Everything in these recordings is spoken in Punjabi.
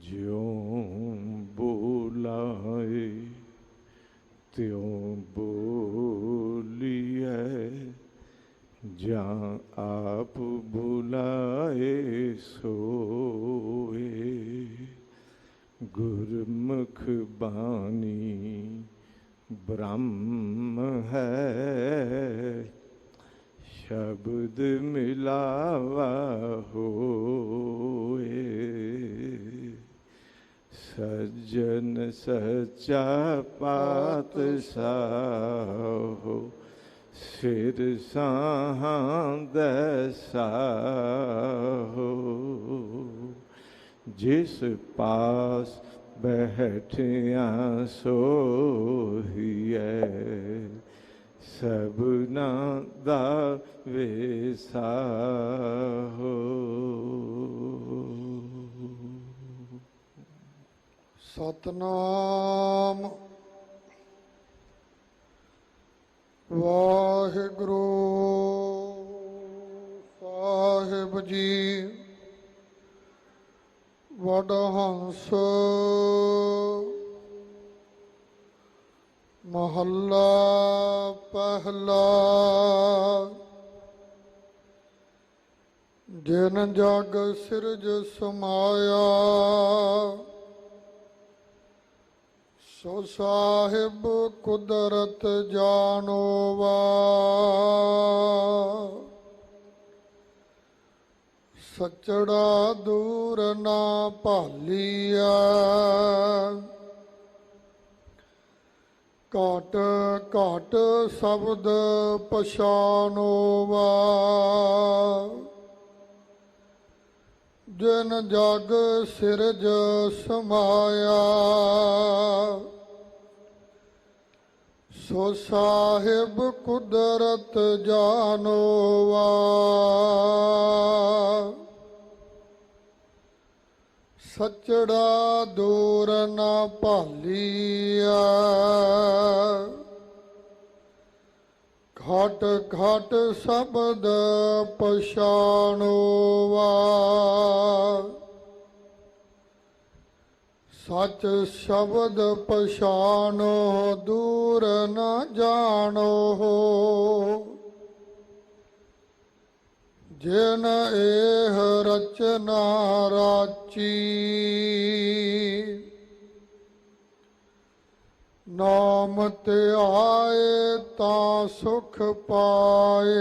ज्यों बुलाए त्यों बोलिए, जहाँ आप बुलाए सोए। गुरमुख बानी ब्रह्म है, शब्द मिलावा होए। सज्जन सच्चा पातशाहो, सिर दसा हो। जिस पास बैठिया सोहिए, सबना दा वेसा हो। सतनाम वाहिगुरु साहिब जी। वडहंस महला पहला। जिन जग सिरज समाया, सो साहिब कुदरत जानोवा। सचड़ा दूर ना भालिया, घट घट शब्द पछानोवा। जिन जग सिरज समाया, सो साहिब कुदरत जानोवा। सचड़ा दूर ना भालिया, घट घट शब्द पछानोवा। सच शब्द पछानो, दूर न जानो। जिन एह रचना राची, नाम ते आए तां सुख पाए।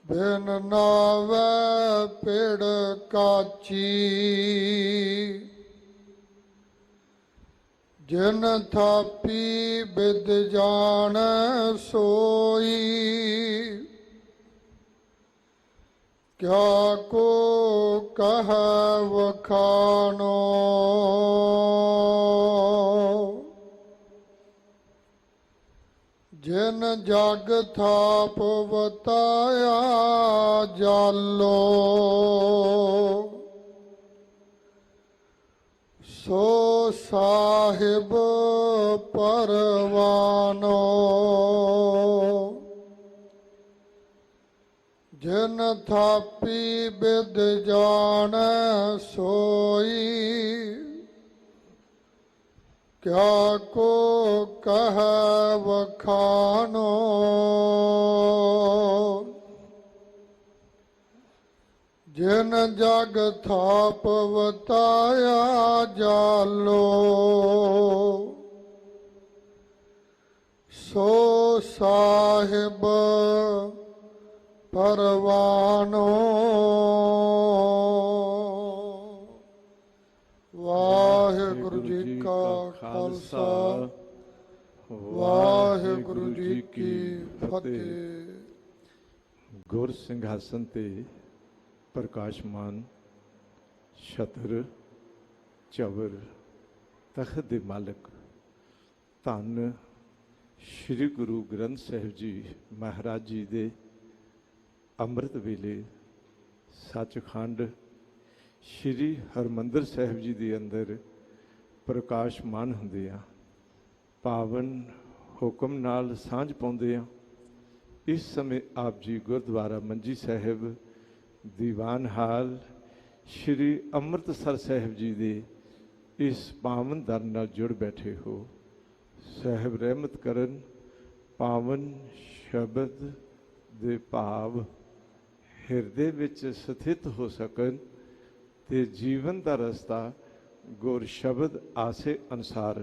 बिन नावै पिड़ काची, जिन थापी बिद जान सोई। क्या को कह वखानो, जिन जग थाप बताया जालो। सो साहिब परवानो, जिन थापी बिद जान सोई। क्या को कह वखानो, जिन जग थाप बताया जालो। सो साहिब परवानो। वाहिगुरु जी का खालसा, वाहिगुरु जी की फतेह। गुर ਸਿੰਘਾਸਨ ਤੇ ਪ੍ਰਕਾਸ਼ਮਾਨ ਛਤਰ ਚਵਰ ਤਖਤ ਦੇ ਮਾਲਕ ਧੰਨ ਸ਼੍ਰੀ ਗੁਰੂ ਗ੍ਰੰਥ ਸਾਹਿਬ ਜੀ ਮਹਾਰਾਜ ਜੀ ਦੇ ਅੰਮ੍ਰਿਤ ਵੇਲੇ ਸੱਚਖੰਡ ਸ਼੍ਰੀ ਹਰਿਮੰਦਰ ਸਾਹਿਬ ਜੀ ਦੇ ਅੰਦਰ ਪ੍ਰਕਾਸ਼ਮਾਨ ਹੁੰਦੇ ਆ। ਪਾਵਨ ਹੁਕਮ ਨਾਲ ਸਾਂਝ ਪਾਉਂਦੇ ਆ। ਇਸ ਸਮੇਂ ਆਪ ਜੀ ਗੁਰਦੁਆਰਾ ਮੰਜੀ ਸਾਹਿਬ ਦੀਵਾਨ ਹਾਲ ਸ਼੍ਰੀ ਅੰਮ੍ਰਿਤਸਰ ਸਾਹਿਬ ਜੀ ਦੇ ਇਸ ਪਾਵਨ ਦਰ ਨਾਲ ਜੁੜ ਬੈਠੇ ਹੋ। ਸਾਹਿਬ ਰਹਿਮਤ ਕਰਨ, ਪਾਵਨ ਸ਼ਬਦ ਦੇ ਭਾਵ ਹਿਰਦੇ ਵਿੱਚ ਸਥਿਤ ਹੋ ਸਕਣ ਤੇ ਜੀਵਨ ਦਾ ਰਸਤਾ ਗੁਰ ਸ਼ਬਦ ਆਸੇ ਅਨੁਸਾਰ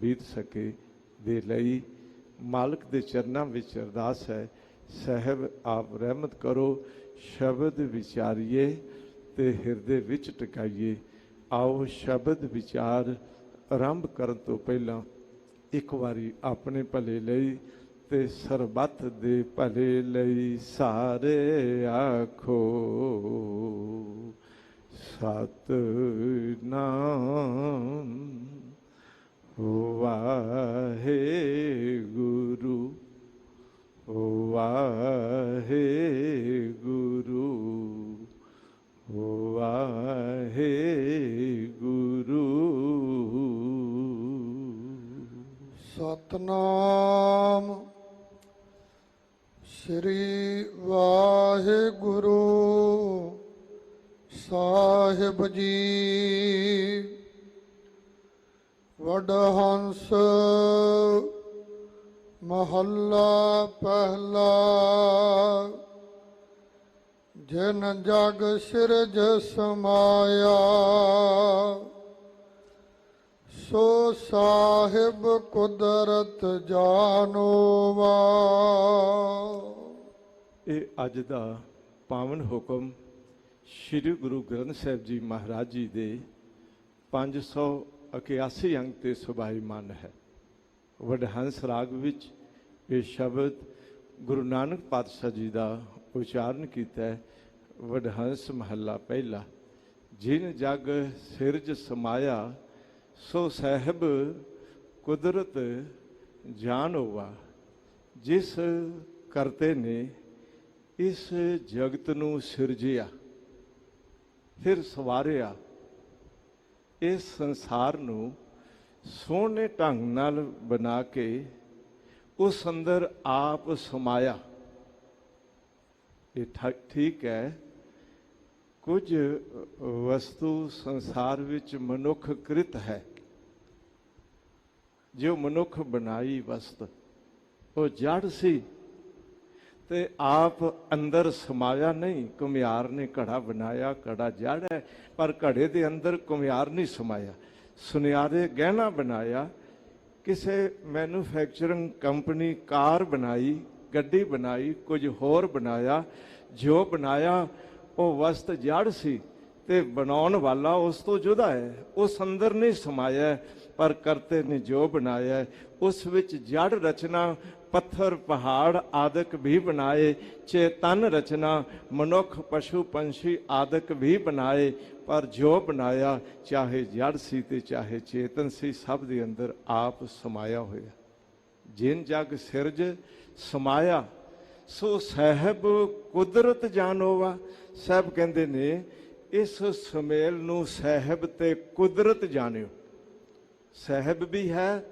ਬੀਤ ਸਕੇ ਦੇ ਲਈ ਮਾਲਕ ਦੇ ਚਰਨਾਂ ਵਿੱਚ ਅਰਦਾਸ ਹੈ। ਸਾਹਿਬ ਆਪ ਰਹਿਮਤ ਕਰੋ, ਸ਼ਬਦ ਵਿਚਾਰੀਏ ਤੇ ਹਿਰਦੇ ਵਿੱਚ ਟਿਕਾਈਏ। ਆਓ ਸ਼ਬਦ ਵਿਚਾਰ ਆਰੰਭ ਕਰਨ ਤੋਂ ਪਹਿਲਾਂ ਇੱਕ ਵਾਰੀ ਆਪਣੇ ਭਲੇ ਲਈ ਤੇ ਸਰਬੱਤ ਦੇ ਭਲੇ ਲਈ ਸਾਰੇ ਆਖੋ ਸਤਿਨਾਮ ਵਾਹਿਗੁਰੂ ਵਾਹਿਗੁਰੂ ਵਾਹਿਗੁਰੂ। ਸਤਨਾਮ ਸ੍ਰੀ ਵਾਹਿਗੁਰੂ ਸਾਹਿਬ ਜੀ। ਵਡਹੰਸ ਮਹੱਲਾ ਪਹਿਲਾ। ਜਿਨ ਜਗ ਸਿਰਜ ਸਮਾਇਆ ਸੋ ਸਾਹਿਬ ਕੁਦਰਤ ਜਾਣੋਵਾ। ਇਹ ਅੱਜ ਦਾ ਪਾਵਨ ਹੁਕਮ ਸ੍ਰੀ ਗੁਰੂ ਗ੍ਰੰਥ ਸਾਹਿਬ ਜੀ ਮਹਾਰਾਜ ਜੀ ਦੇ 581 ਅੰਗ ਤੇ ਸੁਭਾਈਮਾਨ ਹੈ। ਵਡਹੰਸ ਰਾਗ ਵਿੱਚ ਇਹ ਸ਼ਬਦ ਗੁਰੂ ਨਾਨਕ ਪਾਤਸ਼ਾਹ ਜੀ ਦਾ ਉਚਾਰਨ ਕੀਤਾ ਹੈ। ਵਡਹੰਸ ਮਹੱਲਾ ਪਹਿਲਾ। ਜਿਨ ਜਗ ਸਿਰਜ ਸਮਾਇਆ ਸੋ ਸਾਹਿਬ ਕੁਦਰਤ ਜਾਣੋਵਾ। ਜਿਸ ਕਰਤੇ ਨੇ ਇਸ ਜਗਤ ਨੂੰ ਸਿਰਜਿਆ, ਫਿਰ ਸਵਾਰਿਆ, ਇਸ ਸੰਸਾਰ ਨੂੰ ਸੋਹਣੇ ਢੰਗ ਨਾਲ ਬਣਾ ਕੇ ਉਸ ਅੰਦਰ ਆਪ ਸਮਾਇਆ। ਇਹ ਠੀਕ ਹੈ, ਕੁਝ ਵਸਤੂ ਸੰਸਾਰ ਵਿੱਚ ਮਨੁੱਖ ਕ੍ਰਿਤ ਹੈ। ਜੋ ਮਨੁੱਖ ਬਣਾਈ ਵਸਤ ਉਹ ਜੜ ਸੀ ਤੇ ਆਪ ਅੰਦਰ ਸਮਾਇਆ ਨਹੀਂ। ਘੁਮਿਆਰ ਨੇ ਘੜਾ ਬਣਾਇਆ, ਘੜਾ ਜੜ ਹੈ, ਪਰ ਘੜੇ ਦੇ ਅੰਦਰ ਘੁਮਿਆਰ ਨਹੀਂ ਸਮਾਇਆ। ਸੁਨਿਆਰੇ ਗਹਿਣਾ ਬਣਾਇਆ, ਕਿਸੇ ਮੈਨੂਫੈਕਚਰਿੰਗ ਕੰਪਨੀ ਕਾਰ ਬਣਾਈ, ਗੱਡੀ ਬਣਾਈ, ਕੁਝ ਹੋਰ ਬਣਾਇਆ। ਜੋ ਬਣਾਇਆ ਉਹ ਵਸਤ ਜੜ ਸੀ ਤੇ ਬਣਾਉਣ ਵਾਲਾ ਉਸ ਤੋਂ ਜੁਦਾ ਹੈ। ਉਸ ਅੰਦਰ ਨਹੀਂ ਸਮਾਇਆ, ਪਰ ਕਰਤੇ ਨੇ ਜੋ ਬਣਾਇਆ ਉਸ ਵਿੱਚ ਜੜ ਰਚਨਾ ਪੱਥਰ ਪਹਾੜ ਆਦਿਕ ਵੀ ਬਣਾਏ, ਚੇਤਨ ਰਚਨਾ ਮਨੁੱਖ ਪਸ਼ੂ ਪੰਛੀ ਆਦਿਕ ਵੀ ਬਣਾਏ। ਪਰ ਜੋ ਬਣਾਇਆ ਚਾਹੇ ਜੜ ਸੀ ਤੇ ਚਾਹੇ ਚੇਤਨ ਸੀ, ਸਭ ਦੇ ਅੰਦਰ ਆਪ ਸਮਾਇਆ ਹੋਇਆ। ਜਿਨ ਜਗ ਸਿਰਜ ਸਮਾਇਆ ਸੋ ਸਾਹਿਬ ਕੁਦਰਤ ਜਾਣੋਵਾ। ਸਾਹਿਬ ਕਹਿੰਦੇ ਨੇ ਇਸ ਸੁਮੇਲ ਨੂੰ ਸਾਹਿਬ ਤੇ ਕੁਦਰਤ ਜਾਣਿਓ। ਸਾਹਿਬ ਵੀ ਹੈ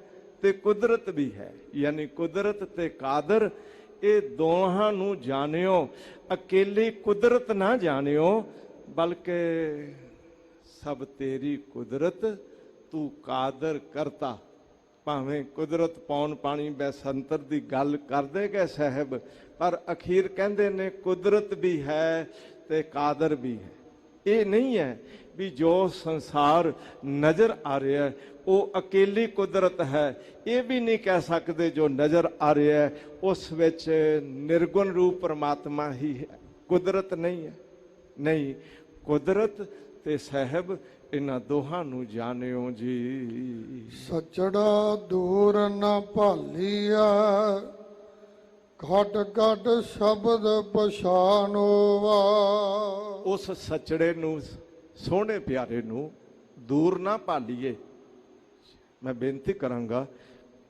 ਤੇ ਕੁਦਰਤ ਵੀ ਹੈ, ਯਾਨੀ ਕੁਦਰਤ ਤੇ ਕਾਦਰ, ਇਹ ਦੋਹਾਂ ਨੂੰ ਜਾਣਿਓ। ਅਕੇਲੀ ਕੁਦਰਤ ਨਾ ਜਾਣਿਓ, ਬਲਕਿ ਸਭ ਤੇਰੀ ਕੁਦਰਤ ਤੂੰ ਕਾਦਰ ਕਰਤਾ। ਭਾਵੇਂ ਕੁਦਰਤ ਪੌਣ ਪਾਣੀ ਬੈਸੰਤਰ ਦੀ ਗੱਲ ਕਰਦੇ ਗਏ ਸਾਹਿਬ, ਪਰ ਅਖੀਰ ਕਹਿੰਦੇ ਨੇ ਕੁਦਰਤ ਵੀ ਹੈ ਤੇ ਕਾਦਰ ਵੀ ਹੈ। ਇਹ ਨਹੀਂ ਹੈ ਵੀ ਜੋ ਸੰਸਾਰ ਨਜ਼ਰ ਆ ਰਿਹਾ ਉਹ ਅਕੇਲੀ ਕੁਦਰਤ ਹੈ। ਇਹ ਵੀ ਨਹੀਂ ਕਹਿ ਸਕਦੇ ਜੋ ਨਜ਼ਰ ਆ ਰਿਹਾ ਉਸ ਵਿੱਚ ਨਿਰਗੁਣ ਰੂਪ ਪਰਮਾਤਮਾ ਹੀ ਹੈ, ਕੁਦਰਤ ਨਹੀਂ ਹੈ। ਨਹੀਂ, ਕੁਦਰਤ ਤੇ ਸਾਹਿਬ ਇਹਨਾਂ ਦੋਹਾਂ ਨੂੰ ਜਾਣਿਓ ਜੀ। ਸਚੜਾ ਦੂਰ ਨਾ ਭਾਲੀਆ ਘਟ ਘਟ ਸ਼ਬਦ ਪਛਾਣੋਵਾ। ਉਸ ਸਚੜੇ ਨੂੰ, ਸੋਹਣੇ ਪਿਆਰੇ ਨੂੰ ਦੂਰ ਨਾ ਭਾਲੀਏ। ਮੈਂ ਬੇਨਤੀ ਕਰਾਂਗਾ,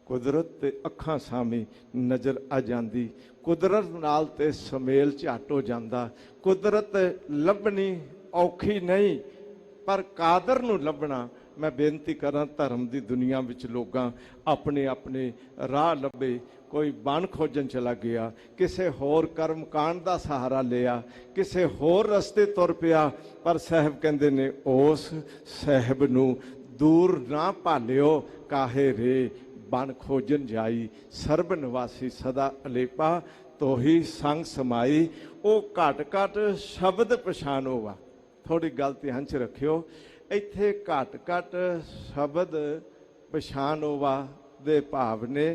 ਕੁਦਰਤ ਤੇ ਅੱਖਾਂ ਸਾਹਮਣੇ ਨਜ਼ਰ ਆ ਜਾਂਦੀ, ਕੁਦਰਤ ਨਾਲ ਤੇ ਸੁਮੇਲ ਝੱਟ ਹੋ ਜਾਂਦਾ। ਕੁਦਰਤ ਲੱਭਣੀ ਔਖੀ ਨਹੀਂ, ਪਰ ਕਾਦਰ ਨੂੰ ਲੱਭਣਾ मैं बेनती करा धर्म की दुनिया विच लोगां अपने अपने राह लभे। कोई बन खोजन चला गया, किसे होर कर्म कांड का सहारा लिया, किसे होर रस्ते तुर पिया। पर साहब कहते ने उस साहब नू दूर ना भालियो, काहे रे बन खोजन जाई। सर्ब निवासी सदा अलेपा, तो ही संग समाई। वो घट घट शब्द पछाणो वा। थोड़ी गल ध्यान च रखियो, इत्थे घट घट शब्द पछाणो वा दे भाव ने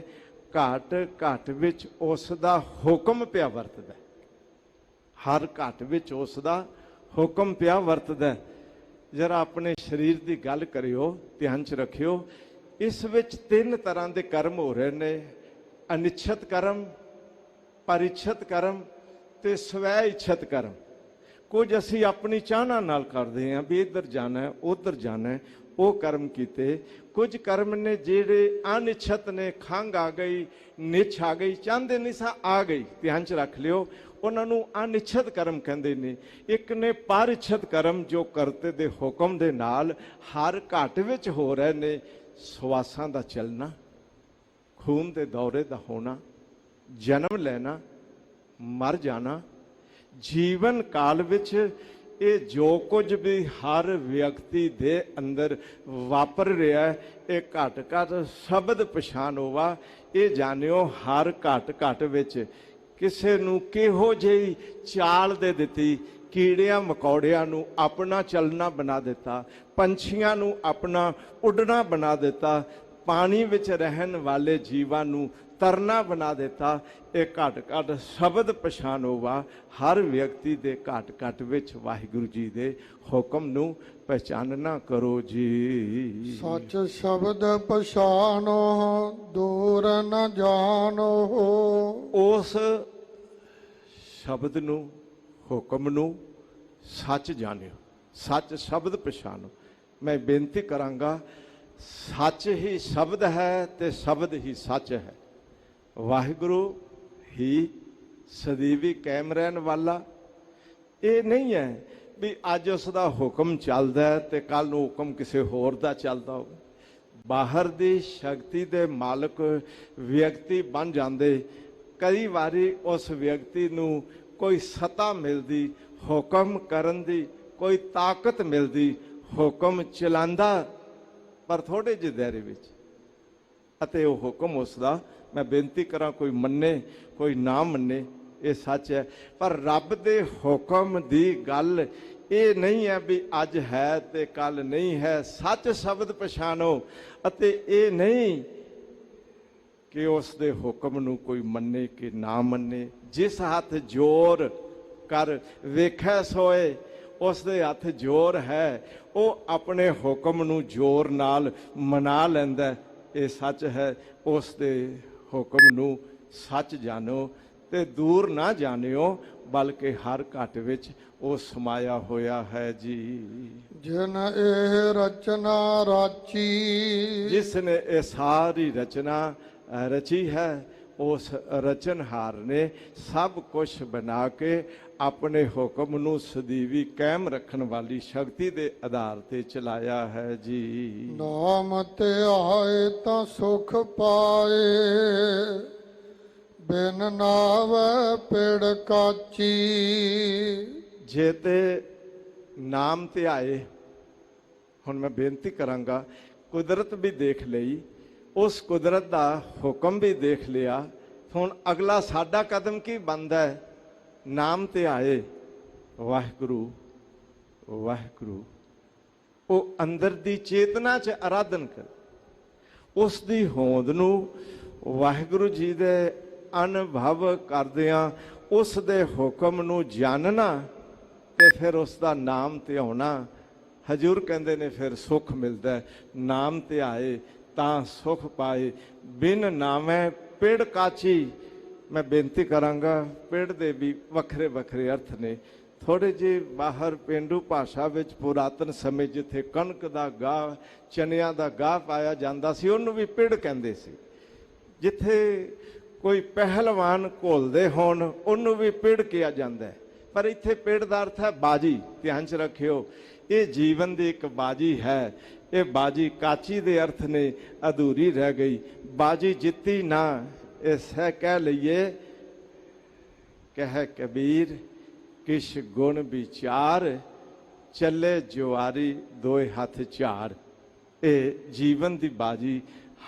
घट घट विच उस दा हुक्म पिया वरतदा। हर घट विच उस दा हुक्म पिया वरतदा। जरा अपने शरीर की गल करियो, ध्यान च रखियो। इस विच तीन तरह के कर्म हो रहे ने, अनिच्छत कर्म, परिच्छत कर्म ते स्वै इच्छत कर्म। कुछ असी अपनी चाहना नाल करते हैं भी इधर जाना है उधर जाना है, वो कर्म किते। कुछ कर्म ने जेड़े अनिच्छत ने, खंघ आ गई, निछ आ गई, चाहते नहीं सा आ गई, ध्यान च रख लियो, उन्होंने अनिच्छत कर्म कहते ने। एक ने परिच्छत कर्म जो करते दे हुक्म दे नाल हर घट विच हो रहे ने। श्वासां दा चलना, खून के दौरे का होना, जन्म लेना, मर जाना, जीवन काल विच ये जो कुछ भी हर व्यक्ति दे अंदर वापर रहा है, ये घट घट शब्द पछाण होवा। ये जानियो हर घट घट विच किसे नू किहो जिही चाल दे दिती। कीड़ियां मकौड़ियां नू अपना चलना बना दिता, पंछियां नू अपना उड़ना बना दिता, पानी विच रहन वाले जीवां नू तरना बना देता। एक घट घट शब्द पछाण होवा। हर व्यक्ति दे घट घट विच वाहिगुरु जी दे हुक्म नू पहचानना करो जी। सच शब्द पछानो, दूर न जानो। उस शब्द नू, हुक्म नू सच जानियो, सच शब्द पछानो। मैं बेनती करांगा, सच ही शब्द है ते शब्द ही सच है। वाहिगुरु ही सਦੀवी कायम रहन वाला। ये नहीं है भी अज उसका हुक्म चलता है तो कल नूं हुक्म किसी होर दा चलता हो। बाहर दी शक्ति दे मालक व्यक्ति बन जाते। कई बारी उस व्यक्ति नूं कोई सत्ता मिलती हुक्म करन दी, कोई ताकत मिलती हुक्म चलांदा, पर थोड़े जे दायरे विच। अते वो हुक्म उसका मैं बेनती करा कोई मन्ने कोई ना मन्ने, ये सच है। पर रब दे हुक्म दी गल ये नहीं है भी अज है ते कल नहीं है। सच शब्द पछाणो, अते ये नहीं कि उस दे हुक्म नूं कोई मन्ने कि ना मन्ने। जिस हाथ जोर कर वेखै सोए, उस दे हथ जोर है, वो अपने हुक्म नूं जोर नाल मना लैंदा। ये सच है। उस दे हुक्म नूं सच जानो ते दूर ना जानियो, बल्कि हर घट विच वो समाया होया है जी। जिन एह रचना राची, जिसने ये सारी रचना रची है, उस रचनहार ने सब कुछ बना के अपने हुक्म नूं सदीवी कायम रखन वाली शक्ति दे आधार ते चलाया है जी। नाम ते आए तां सुख पाए, बिन नावै पिड़ काची। जे ते नाम ते आए, हुण मैं बेनती करांगा, कुदरत भी देख लई, उस कुदरत दा हुक्म भी देख लिया। हुण अगला साडा कदम की बनदा है? नाम ते आए, वाहिगुरु वाहिगुरु, वो अंदर दी चेतना च आराधन कर, उस दी होंद नूं वाहिगुरु जी दे अनुभव करदियां उस दे हुक्म नूं जानना ते फिर उस दा नाम ते आउणा। हजूर कहंदे ने फिर सुख मिलदा है। नाम ते आए तां सुख पाए, बिन नामै पिड़ काची। मैं बेनती करांगा, पिड़ दे भी वखरे वखरे अर्थ ने। थोड़े जे बाहर पेंडू भाषा विच पुरातन समय जिथे कणक दा गाह, चनिया दा गाह पाया जांदा सी, उहनूं भी पिड़ कहंदे सी। जिथे कोई पहलवान घोलदे होण, उहनूं भी पिड़ किया जांदा है। पर इत्थे पिड़ दा अर्थ है बाजी। ध्यान च रखियो, ये जीवन दी एक बाजी है। ਇਹ ਬਾਜੀ ਕਾਚੀ ਦੇ ਅਰਥ ਨੇ ਅਧੂਰੀ ਰਹਿ ਗਈ। ਬਾਜੀ ਜਿੱਤੀ ਨਾ, ਇਹ ਸਹਿ ਕਹਿ ਲਈਏ। ਕਹਿ ਕਬੀਰ ਕਿਛ ਗੁਣ ਵਿਚਾਰ, ਚੱਲੇ ਜੁਆਰੀ ਦੋਏ ਹੱਥ ਝਾੜ। ਇਹ ਜੀਵਨ ਦੀ ਬਾਜੀ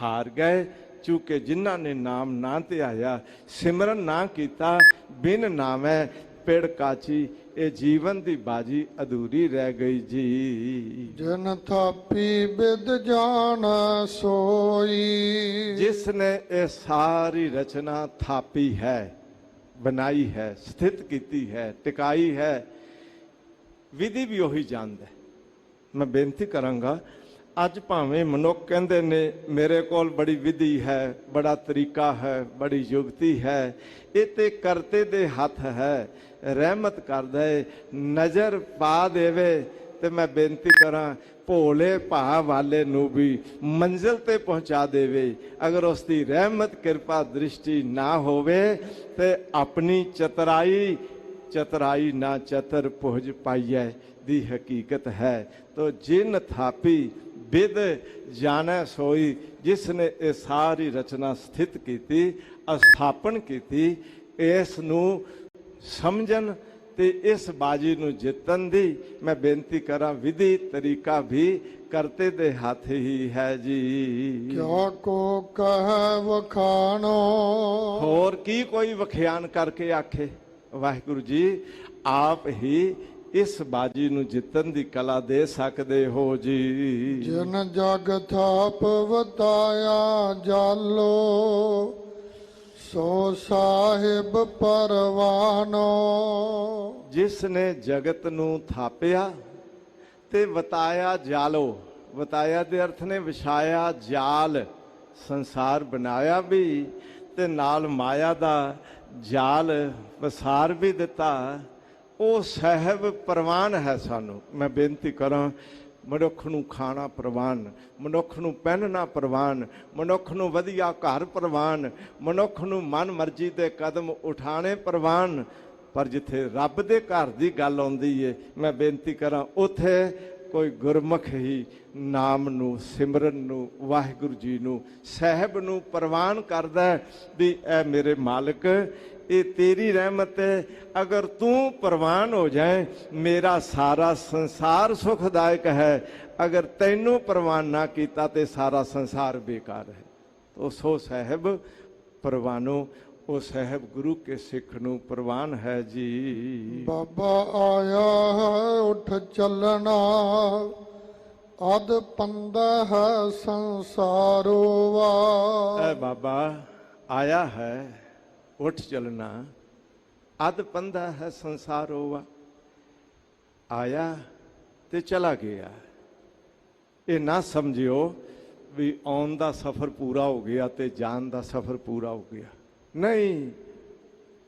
ਹਾਰ ਗਏ, ਚੂੰਕਿ ਜਿਨ੍ਹਾਂ ਨੇ ਨਾਮ ਨਾ ਧਿਆਇਆ, ਸਿਮਰਨ ਨਾ ਕੀਤਾ, ਬਿਨ ਨਾਮੈ ਪਿੜ ਕਾਚੀ। ਇਹ ਜੀਵਨ ਦੀ ਬਾਜੀ ਅਧੂਰੀ ਰਹਿ ਗਈ ਜੀ। ਜਨ ਥਾਪੀ ਬਿਦ ਜਾਣ ਸੋਈ, ਜਿਸ ਨੇ ਇਹ ਸਾਰੀ ਰਚਨਾ ਥਾਪੀ ਹੈ, ਬਣਾਈ ਹੈ, ਸਥਿਤ ਕੀਤੀ ਹੈ, ਟਿਕਾਈ ਹੈ, ਵਿਧੀ ਵੀ ਉਹੀ ਜਾਣਦਾ। ਮੈਂ ਬੇਨਤੀ ਕਰਾਂਗਾ, ਅੱਜ ਭਾਵੇਂ ਮਨੁੱਖ ਕਹਿੰਦੇ ਨੇ ਮੇਰੇ ਕੋਲ ਬੜੀ ਵਿਧੀ ਹੈ, ਬੜਾ ਤਰੀਕਾ ਹੈ, ਬੜੀ ਯੁਕਤੀ ਹੈ, ਇਹ ਤੇ ਕਰਤੇ ਦੇ ਹੱਥ ਹੈ। ਰਹਿਮਤ ਕਰਦਾ ਹੈ, ਨਜ਼ਰ ਪਾ ਦੇਵੇ। ਤੇ ਮੈਂ ਬੇਨਤੀ ਕਰਾਂ, ਭੋਲੇ ਭਾ ਵਾਲੇ ਨੂੰ ਵੀ ਮੰਜ਼ਿਲ ਤੇ ਪਹੁੰਚਾ ਦੇਵੇ। ਅਗਰ ਉਸ ਦੀ ਰਹਿਮਤ ਕਿਰਪਾ ਦ੍ਰਿਸ਼ਟੀ ਨਾ ਹੋਵੇ ਤੇ ਆਪਣੀ ਚਤਰਾਈ ਨਾ ਚਤਰ ਪੁਹਜ ਪਾਈਐ ਦੀ ਹਕੀਕਤ ਹੈ। ਤੋ ਜਿਨ ਥਾਪੀ ਬਿਦ ਜਾਣੈ ਸੋਈ, ਜਿਸ ਨੇ ਇਹ ਸਾਰੀ ਰਚਨਾ ਸਥਿਤ ਕੀਤੀ, ਅਸਥਾਪਨ ਕੀਤੀ, ਇਸ ਨੂੰ ਸਮਝਣ ਤੇ ਇਸ ਬਾਜੀ ਨੂੰ ਜਿੱਤਣ ਦੀ ਮੈਂ ਬੇਨਤੀ ਕਰਾਂ, ਵਿਧੀ ਤਰੀਕਾ ਵੀ ਕਰਤੇ ਦੇ ਹੱਥ ਹੀ ਹੈ ਜੀ। ਕਿਆ ਕੋ ਕਹਿ ਵਖਾਣੋ, ਹੋਰ ਕੀ ਕੋਈ ਵਖਿਆਨ ਕਰਕੇ ਆਖੇ। ਵਾਹਿਗੁਰੂ ਜੀ ਆਪ ਹੀ ਇਸ ਬਾਜੀ ਨੂੰ ਜਿੱਤਣ ਦੀ ਕਲਾ ਦੇ ਸਕਦੇ ਹੋ ਜੀ। ਜਿਨ ਜਗ ਥਾਪ ਵਤਾਇਆ ਜਾਲੋ, ਸੋ ਸਾਹਿਬ ਪਰਵਾਨੋ। ਜਿਸ ਨੇ ਜਗਤ ਨੂੰ ਥਾਪਿਆ ਤੇ ਵਤਾਇਆ ਜਾਲੋ, ਵਤਾਇਆ ਦੇ ਅਰਥ ਨੇ ਵਿਛਾਇਆ ਜਾਲ, ਸੰਸਾਰ ਬਣਾਇਆ ਵੀ ਤੇ ਨਾਲ ਮਾਇਆ ਦਾ ਜਾਲ ਵਸਾਰ ਵੀ ਦਿੱਤਾ, ਉਹ ਸਾਹਿਬ ਪ੍ਰਵਾਨ ਹੈ ਸਾਨੂੰ। ਮੈਂ ਬੇਨਤੀ ਕਰਾਂ, ਮਨੁੱਖ ਨੂੰ ਖਾਣਾ ਪ੍ਰਵਾਨ, ਮਨੁੱਖ ਨੂੰ ਪਹਿਨਣਾ ਪ੍ਰਵਾਨ, ਮਨੁੱਖ ਨੂੰ ਵਧੀਆ ਘਰ ਪ੍ਰਵਾਨ, ਮਨੁੱਖ ਨੂੰ ਮਨ ਮਰਜ਼ੀ ਦੇ ਕਦਮ ਉਠਾਣੇ ਪ੍ਰਵਾਨ। ਪਰ ਜਿੱਥੇ ਰੱਬ ਦੇ ਘਰ ਦੀ ਗੱਲ ਆਉਂਦੀ ਏ, ਮੈਂ ਬੇਨਤੀ ਕਰਾਂ, ਉੱਥੇ ਕੋਈ ਗੁਰਮੁਖ ਹੀ ਨਾਮ ਨੂੰ, ਸਿਮਰਨ ਨੂੰ, ਵਾਹਿਗੁਰੂ ਜੀ ਨੂੰ, ਸਾਹਿਬ ਨੂੰ ਪ੍ਰਵਾਨ ਕਰਦਾ ਵੀ ਇਹ ਮੇਰੇ ਮਾਲਕ, ਇਹ ਤੇਰੀ ਰਹਿਮਤ ਹੈ। ਅਗਰ ਤੂੰ ਪ੍ਰਵਾਨ ਹੋ ਜਾਏ, ਮੇਰਾ ਸਾਰਾ ਸੰਸਾਰ ਸੁਖਦਾਇਕ ਹੈ। ਅਗਰ ਤੈਨੂੰ ਪ੍ਰਵਾਨ ਨਾ ਕੀਤਾ ਤੇ ਸਾਰਾ ਸੰਸਾਰ ਬੇਕਾਰ ਹੈ। ਤੋ ਸੋ ਸਾਹਿਬ ਪ੍ਰਵਾਨੋ, ਉਹ ਸਾਹਿਬ ਗੁਰੂ ਕੇ ਸਿੱਖ ਨੂੰ ਪ੍ਰਵਾਨ ਹੈ ਜੀ। ਬਾਬਾ ਆਇਆ ਹੈ ਉਠ ਚੱਲਣਾ, ਅਦ ਪੰਦਾ ਹੈ ਸੰਸਾਰੋ ਵਾ। ਐ ਬਾਬਾ ਆਇਆ ਹੈ ਉੱਠ ਚਲਣਾ, ਅਧ ਪੰਦਾ ਹੈ ਸੰਸਾਰੋ ਵਾ। ਆਇਆ ਤੇ ਚਲਾ ਗਿਆ। ਇਹ ਨਾ ਸਮਝਿਓ ਵੀ ਆਉਣ ਦਾ ਸਫ਼ਰ ਪੂਰਾ ਹੋ ਗਿਆ ਤੇ ਜਾਣ ਦਾ ਸਫ਼ਰ ਪੂਰਾ ਹੋ ਗਿਆ। ਨਹੀਂ,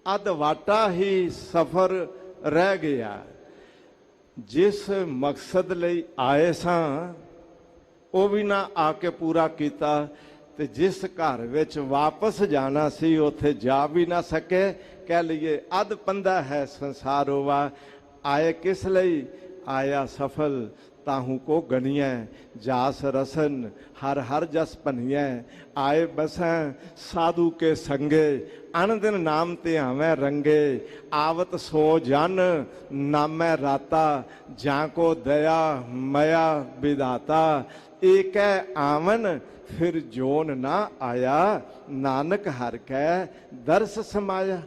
ਅਧ ਵਾਟਾ ਹੀ ਸਫ਼ਰ ਰਹਿ ਗਿਆ। ਜਿਸ ਮਕਸਦ ਲਈ ਆਏ ਸਾਂ ਉਹ ਵੀ ਨਾ ਆ ਕੇ ਪੂਰਾ ਕੀਤਾ, ਤੇ ਜਿਸ ਘਰ ਵਿੱਚ ਵਾਪਸ ਜਾਣਾ ਸੀ ਉੱਥੇ ਜਾ ਵੀ ਨਾ ਸਕੇ। ਕਹਿ ਲਈਏ ਅਧ ਪੰਦਾ ਹੈ ਸੰਸਾਰੋ ਵਾ। ਆਏ ਕਿਸ ਲਈ? ਆਇਆ ਸਫਲ ਤਾਹੂ ਕੋ ਗਣੀਐ, ਜਾਸ ਰਸਨ ਹਰ ਹਰ ਜਸ ਭਨੀਐ। ਆਏ ਬਸੈ ਸਾਧੂ ਕੇ ਸੰਗੇ, ਅਨ ਦਿਨ ਨਾਮ ਤੇ ਆਵੈ ਰੰਗੇ। ਆਵਤ ਸੋ ਜਨ ਨਾਮੈ ਰਾਤਾ, ਜਾਂ ਕੋ ਦਇਆ ਮਇਆ ਵਿਦਾਤਾ। ਏਕੈ ਆਵਨ ਫਿਰ ਜੋਨ ਨਾ ਆਇਆ, ਨਾਨਕ ਹਰ ਕੈ ਦਰਸ ਸਮਾਇਆ।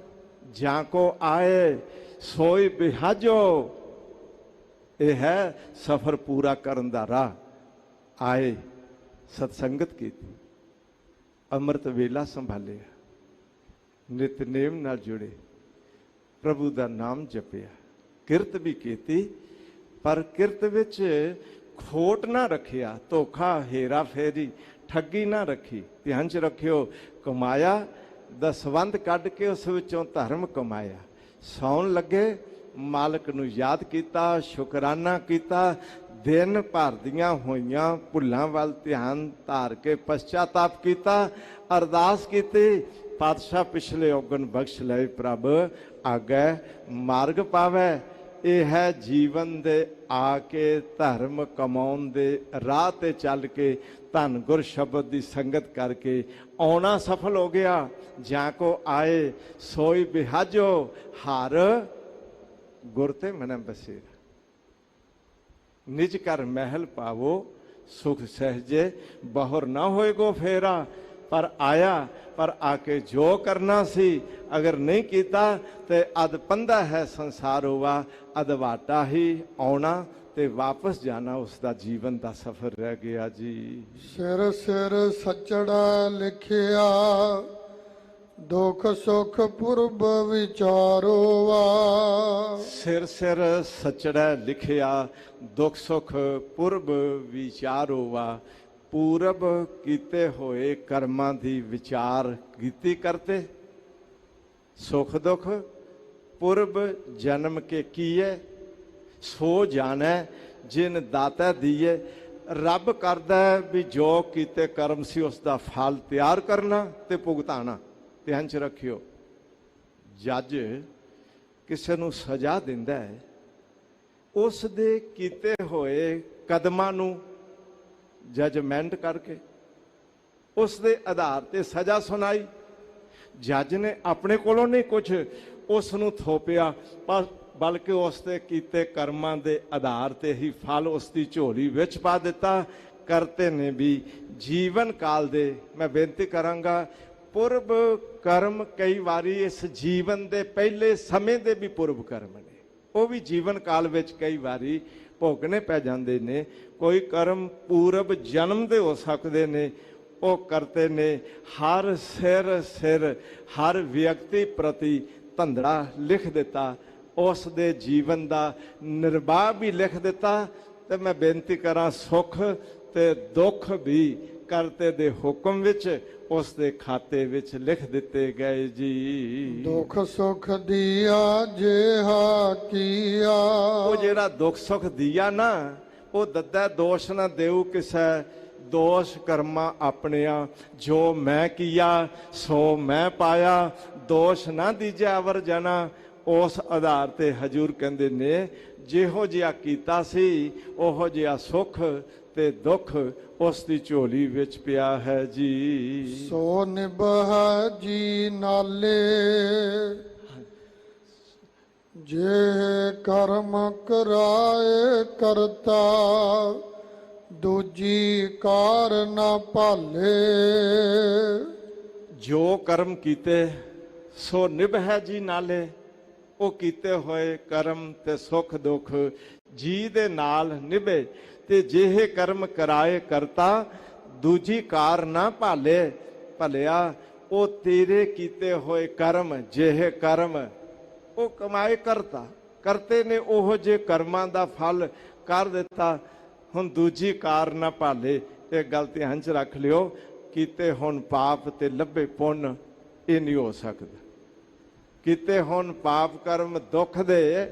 ਜਾਂ ਕੋ ਆਏ ਸੋਈ ਬਿਹਾਜੋ। ਇਹ ਹੈ ਸਫ਼ਰ ਪੂਰਾ ਕਰਨ ਦਾ ਰਾਹ। ਆਏ, ਸਤਸੰਗਤ ਕੀਤੀ, ਅੰਮ੍ਰਿਤ ਵੇਲਾ ਸੰਭਾਲਿਆ, ਨਿਤਨੇਮ ਨਾਲ ਜੁੜੇ, ਪ੍ਰਭੂ ਦਾ ਨਾਮ ਜਪਿਆ, ਕਿਰਤ ਵੀ ਕੀਤੀ, ਪਰ ਕਿਰਤ ਵਿੱਚ ਖੋਟ ਨਾ ਰੱਖਿਆ, ਧੋਖਾ ਹੇਰਾ ਫੇਰੀ ਠੱਗੀ ਨਾ ਰੱਖੀ। ਧਿਆਨ 'ਚ ਰੱਖਿਓ, ਕਮਾਇਆ ਦਸਵੰਧ ਕੱਢ ਕੇ ਉਸ ਵਿੱਚੋਂ ਧਰਮ ਕਮਾਇਆ। ਸੌਣ ਲੱਗੇ ਮਾਲਕ ਨੂੰ ਯਾਦ ਕੀਤਾ, ਸ਼ੁਕਰਾਨਾ ਕੀਤਾ, ਦਿਨ ਭਰ ਦੀਆਂ ਹੋਈਆਂ ਭੁੱਲਾਂ ਵੱਲ ਧਿਆਨ ਧਾਰ ਕੇ ਪਛਤਾਤਾਪ ਕੀਤਾ, ਅਰਦਾਸ ਕੀਤੀ, ਪਾਤਸ਼ਾਹ ਪਿਛਲੇ ਔਗਣ ਬਖਸ਼ ਲਏ ਪ੍ਰਭ, ਆਗੇ ਮਾਰਗ ਪਾਵੈ। ਇਹ ਹੈ ਜੀਵਨ ਦੇ ਆ ਕੇ ਧਰਮ ਕਮਾਉਣ ਦੇ ਰਾਹ ਤੇ ਚੱਲ ਕੇ ਧੰਨ ਗੁਰ ਸ਼ਬਦ ਦੀ ਸੰਗਤ ਕਰਕੇ ਆਉਣਾ ਸਫਲ ਹੋ ਗਿਆ। ਜਾਂ ਕੋ ਆਏ ਸੋਈ ਬਿਹਾਜੋ ਹਰ ਗੁਰ ਤੇ ਮਨ ਬਸੇਰਾ। ਨਿਜ ਕਰ ਮਹਿਲ ਪਾਵੋ ਸੁਖ ਸਹਿਜੇ ਬਹੁਰ ਨਾ ਹੋਏਗੋ ਫੇਰਾ। ਪਰ ਆਇਆ, ਪਰ ਆਕੇ ਜੋ ਕਰਨਾ ਸੀ ਅਗਰ ਨਹੀਂ ਕੀਤਾ ਤੇ ਅਦ ਪੰਦਾ ਹੈ ਸੰਸਾਰ ਹੋਵਾ। ਅਦ ਵਾਟਾ ਹੀ ਆਉਣਾ ਤੇ ਵਾਪਸ ਜਾਣਾ ਉਸਦਾ ਜੀਵਨ ਦਾ ਸਫ਼ਰ ਰਹਿ ਗਿਆ ਜੀ। ਸਿਰ ਸਿਰ ਸਚੜਾ ਲਿਖਿਆ ਦੁਖ ਸੁਖ ਪੁਰਬ ਵਿਚਾਰੋਵਾ। ਸਿਰ ਸਿਰ ਸਚੜਾ ਲਿਖਿਆ ਦੁਖ ਸੁਖ ਪੁਰਬ ਵਿਚਾਰੋਵਾ। ਪੂਰਬ ਕੀਤੇ ਹੋਏ ਕਰਮਾਂ ਦੀ ਵਿਚਾਰ ਕੀਤੀ ਕਰਤੇ। ਸੁਖ ਦੁਖ ਪੁਰਬ ਜਨਮ ਕੇ ਕੀਏ ਸੋ ਜਾਣੈ ਜਿਨ ਦਾਤਾ ਦੀਏ। ਰੱਬ ਕਰਦਾ ਵੀ ਜੋ ਕੀਤੇ ਕਰਮ ਸੀ ਉਸ ਦਾ ਫਲ ਤਿਆਰ ਕਰਨਾ ਤੇ ਭੁਗਤਾਣਾ। ਧਿਆਨ ਚ ਰੱਖਿਓ, ਜੱਜ ਕਿਸੇ ਨੂੰ ਸਜ਼ਾ ਦਿੰਦਾ ਹੈ, ਉਸ ਦੇ ਕੀਤੇ ਹੋਏ ਕਦਮਾਂ ਨੂੰ ਜਜਮੈਂਟ ਕਰਕੇ ਉਸ ਦੇ ਆਧਾਰ ਤੇ ਸਜ਼ਾ ਸੁਣਾਈ। ਜੱਜ ਨੇ ਆਪਣੇ ਕੋਲੋਂ ਨਹੀਂ ਕੁਝ ਉਸ ਨੂੰ ਥੋਪਿਆ, ਪਰ ਬਲਕਿ ਉਸ ਦੇ ਕੀਤੇ ਕਰਮਾਂ ਦੇ ਆਧਾਰ ਤੇ ਹੀ ਫਲ ਉਸ ਦੀ ਝੋਲੀ ਵਿੱਚ ਪਾ ਦਿੱਤਾ। ਕਰਤੇ ਨੇ ਵੀ ਜੀਵਨ ਕਾਲ ਦੇ, ਮੈਂ ਬੇਨਤੀ ਕਰਾਂਗਾ, ਪੁਰਬ ਕਰਮ ਕਈ ਵਾਰੀ ਇਸ ਜੀਵਨ ਦੇ ਪਹਿਲੇ ਸਮੇਂ ਦੇ ਵੀ ਪੁਰਬ ਕਰਮ ਨੇ, ਉਹ ਵੀ ਜੀਵਨ ਕਾਲ ਵਿੱਚ ਕਈ ਵਾਰੀ ਭੋਗਣੇ ਪੈ ਜਾਂਦੇ ਨੇ। ਕੋਈ ਕਰਮ ਪੂਰਬ ਜਨਮ ਦੇ ਹੋ ਸਕਦੇ ਨੇ, ਉਹ ਕਰਤੇ ਨੇ। ਹਰ ਸਿਰ ਸਿਰ ਹਰ ਵਿਅਕਤੀ ਪ੍ਰਤੀ ਧੰਦੜਾ ਲਿਖ ਦਿੱਤਾ, ਉਸ ਦੇ ਜੀਵਨ ਦਾ ਨਿਰਵਾਹ ਵੀ ਲਿਖ ਦਿੱਤਾ। ਤੇ ਮੈਂ ਬੇਨਤੀ ਕਰਾਂ, ਸੁੱਖ ਤੇ ਦੁੱਖ ਵੀ ਕਰਤੇ ਦੇ ਹੁਕਮ ਵਿੱਚ ਉਸ ਦੇ ਖਾਤੇ ਵਿੱਚ ਲਿਖ ਦਿੱਤੇ ਗਏ ਜੀ। ਦੁੱਖ ਸੁਖ ਦੀਆ ਜਿਹਾ ਕੀਆ। ਉਹ ਜਿਹੜਾ ਦੁੱਖ ਸੁਖ ਦੀਆ ਨਾ, ਉਹ ਦੱਦਾ ਦੋਸ਼ ਨਾ ਦੇਉ ਕਿਸੈ। ਦੋਸ਼ ਕਰਮਾਂ ਆਪਣਿਆਂ ਜੋ ਮੈਂ ਕੀਆ ਸੋ ਮੈਂ ਪਾਇਆ। ਦੋਸ਼ ਨਾ ਦੀਜੈ ਅਵਰ ਜਨਾ। ਉਸ ਆਧਾਰ ਤੇ ਹਜੂਰ ਕਹਿੰਦੇ ਨੇ, ਜਿਹੋ ਜਿਹਾ ਕੀਤਾ ਸੀ ਉਹੋ ਜਿਹਾ ਸੁੱਖ ਤੇ ਦੁੱਖ ਉਸ ਦੀ ਝੋਲੀ ਵਿੱਚ ਪਿਆ ਹੈ ਜੀ। ਸੋ ਨਿਭਹ ਜੀ ਨਾਲੇ ਜੇ ਕਰਮ ਕਰਾਏ ਕਰਤਾ। ਦੂਜੀ ਕਾਰ ਨਾ ਭਾਲੇ। ਜੋ ਕਰਮ ਕੀਤੇ ਸੋ ਨਿਭੈ ਜੀ ਨਾਲੇ। ਉਹ ਕੀਤੇ ਹੋਏ ਕਰਮ ਤੇ ਸੁੱਖ ਦੁੱਖ ਜੀ ਦੇ ਨਾਲ ਨਿਭੇ। ਤੇ ਜਿਹੇ ਕਰਮ ਕਰਾਏ ਕਰਤਾ, ਦੂਜੀ ਕਾਰ ਨਾ ਭਾਲੇ। ਭਲਿਆ ਉਹ ਤੇਰੇ ਕੀਤੇ ਹੋਏ ਕਰਮ, ਜਿਹੇ ਕਰਮ ਉਹ ਕਮਾਏ ਕਰਤਾ, ਕਰਤੇ ਨੇ ਉਹੋ ਜਿਹੇ ਕਰਮਾਂ ਦਾ ਫਲ ਕਰ ਦਿੱਤਾ। ਹੁਣ ਦੂਜੀ ਕਾਰ ਨਾ ਭਾਲੇ। ਇਹ ਗੱਲ ਧਿਆਨ ਚ ਰੱਖ ਲਿਓ, ਕੀਤੇ ਹੁਣ ਪਾਪ ਤੇ ਲੱਭੇ ਪੁੰਨ, ਇਹ ਨਹੀਂ ਹੋ ਸਕਦਾ। ਕੀਤੇ ਹੁਣ ਪਾਪ ਕਰਮ ਦੁੱਖ ਦੇ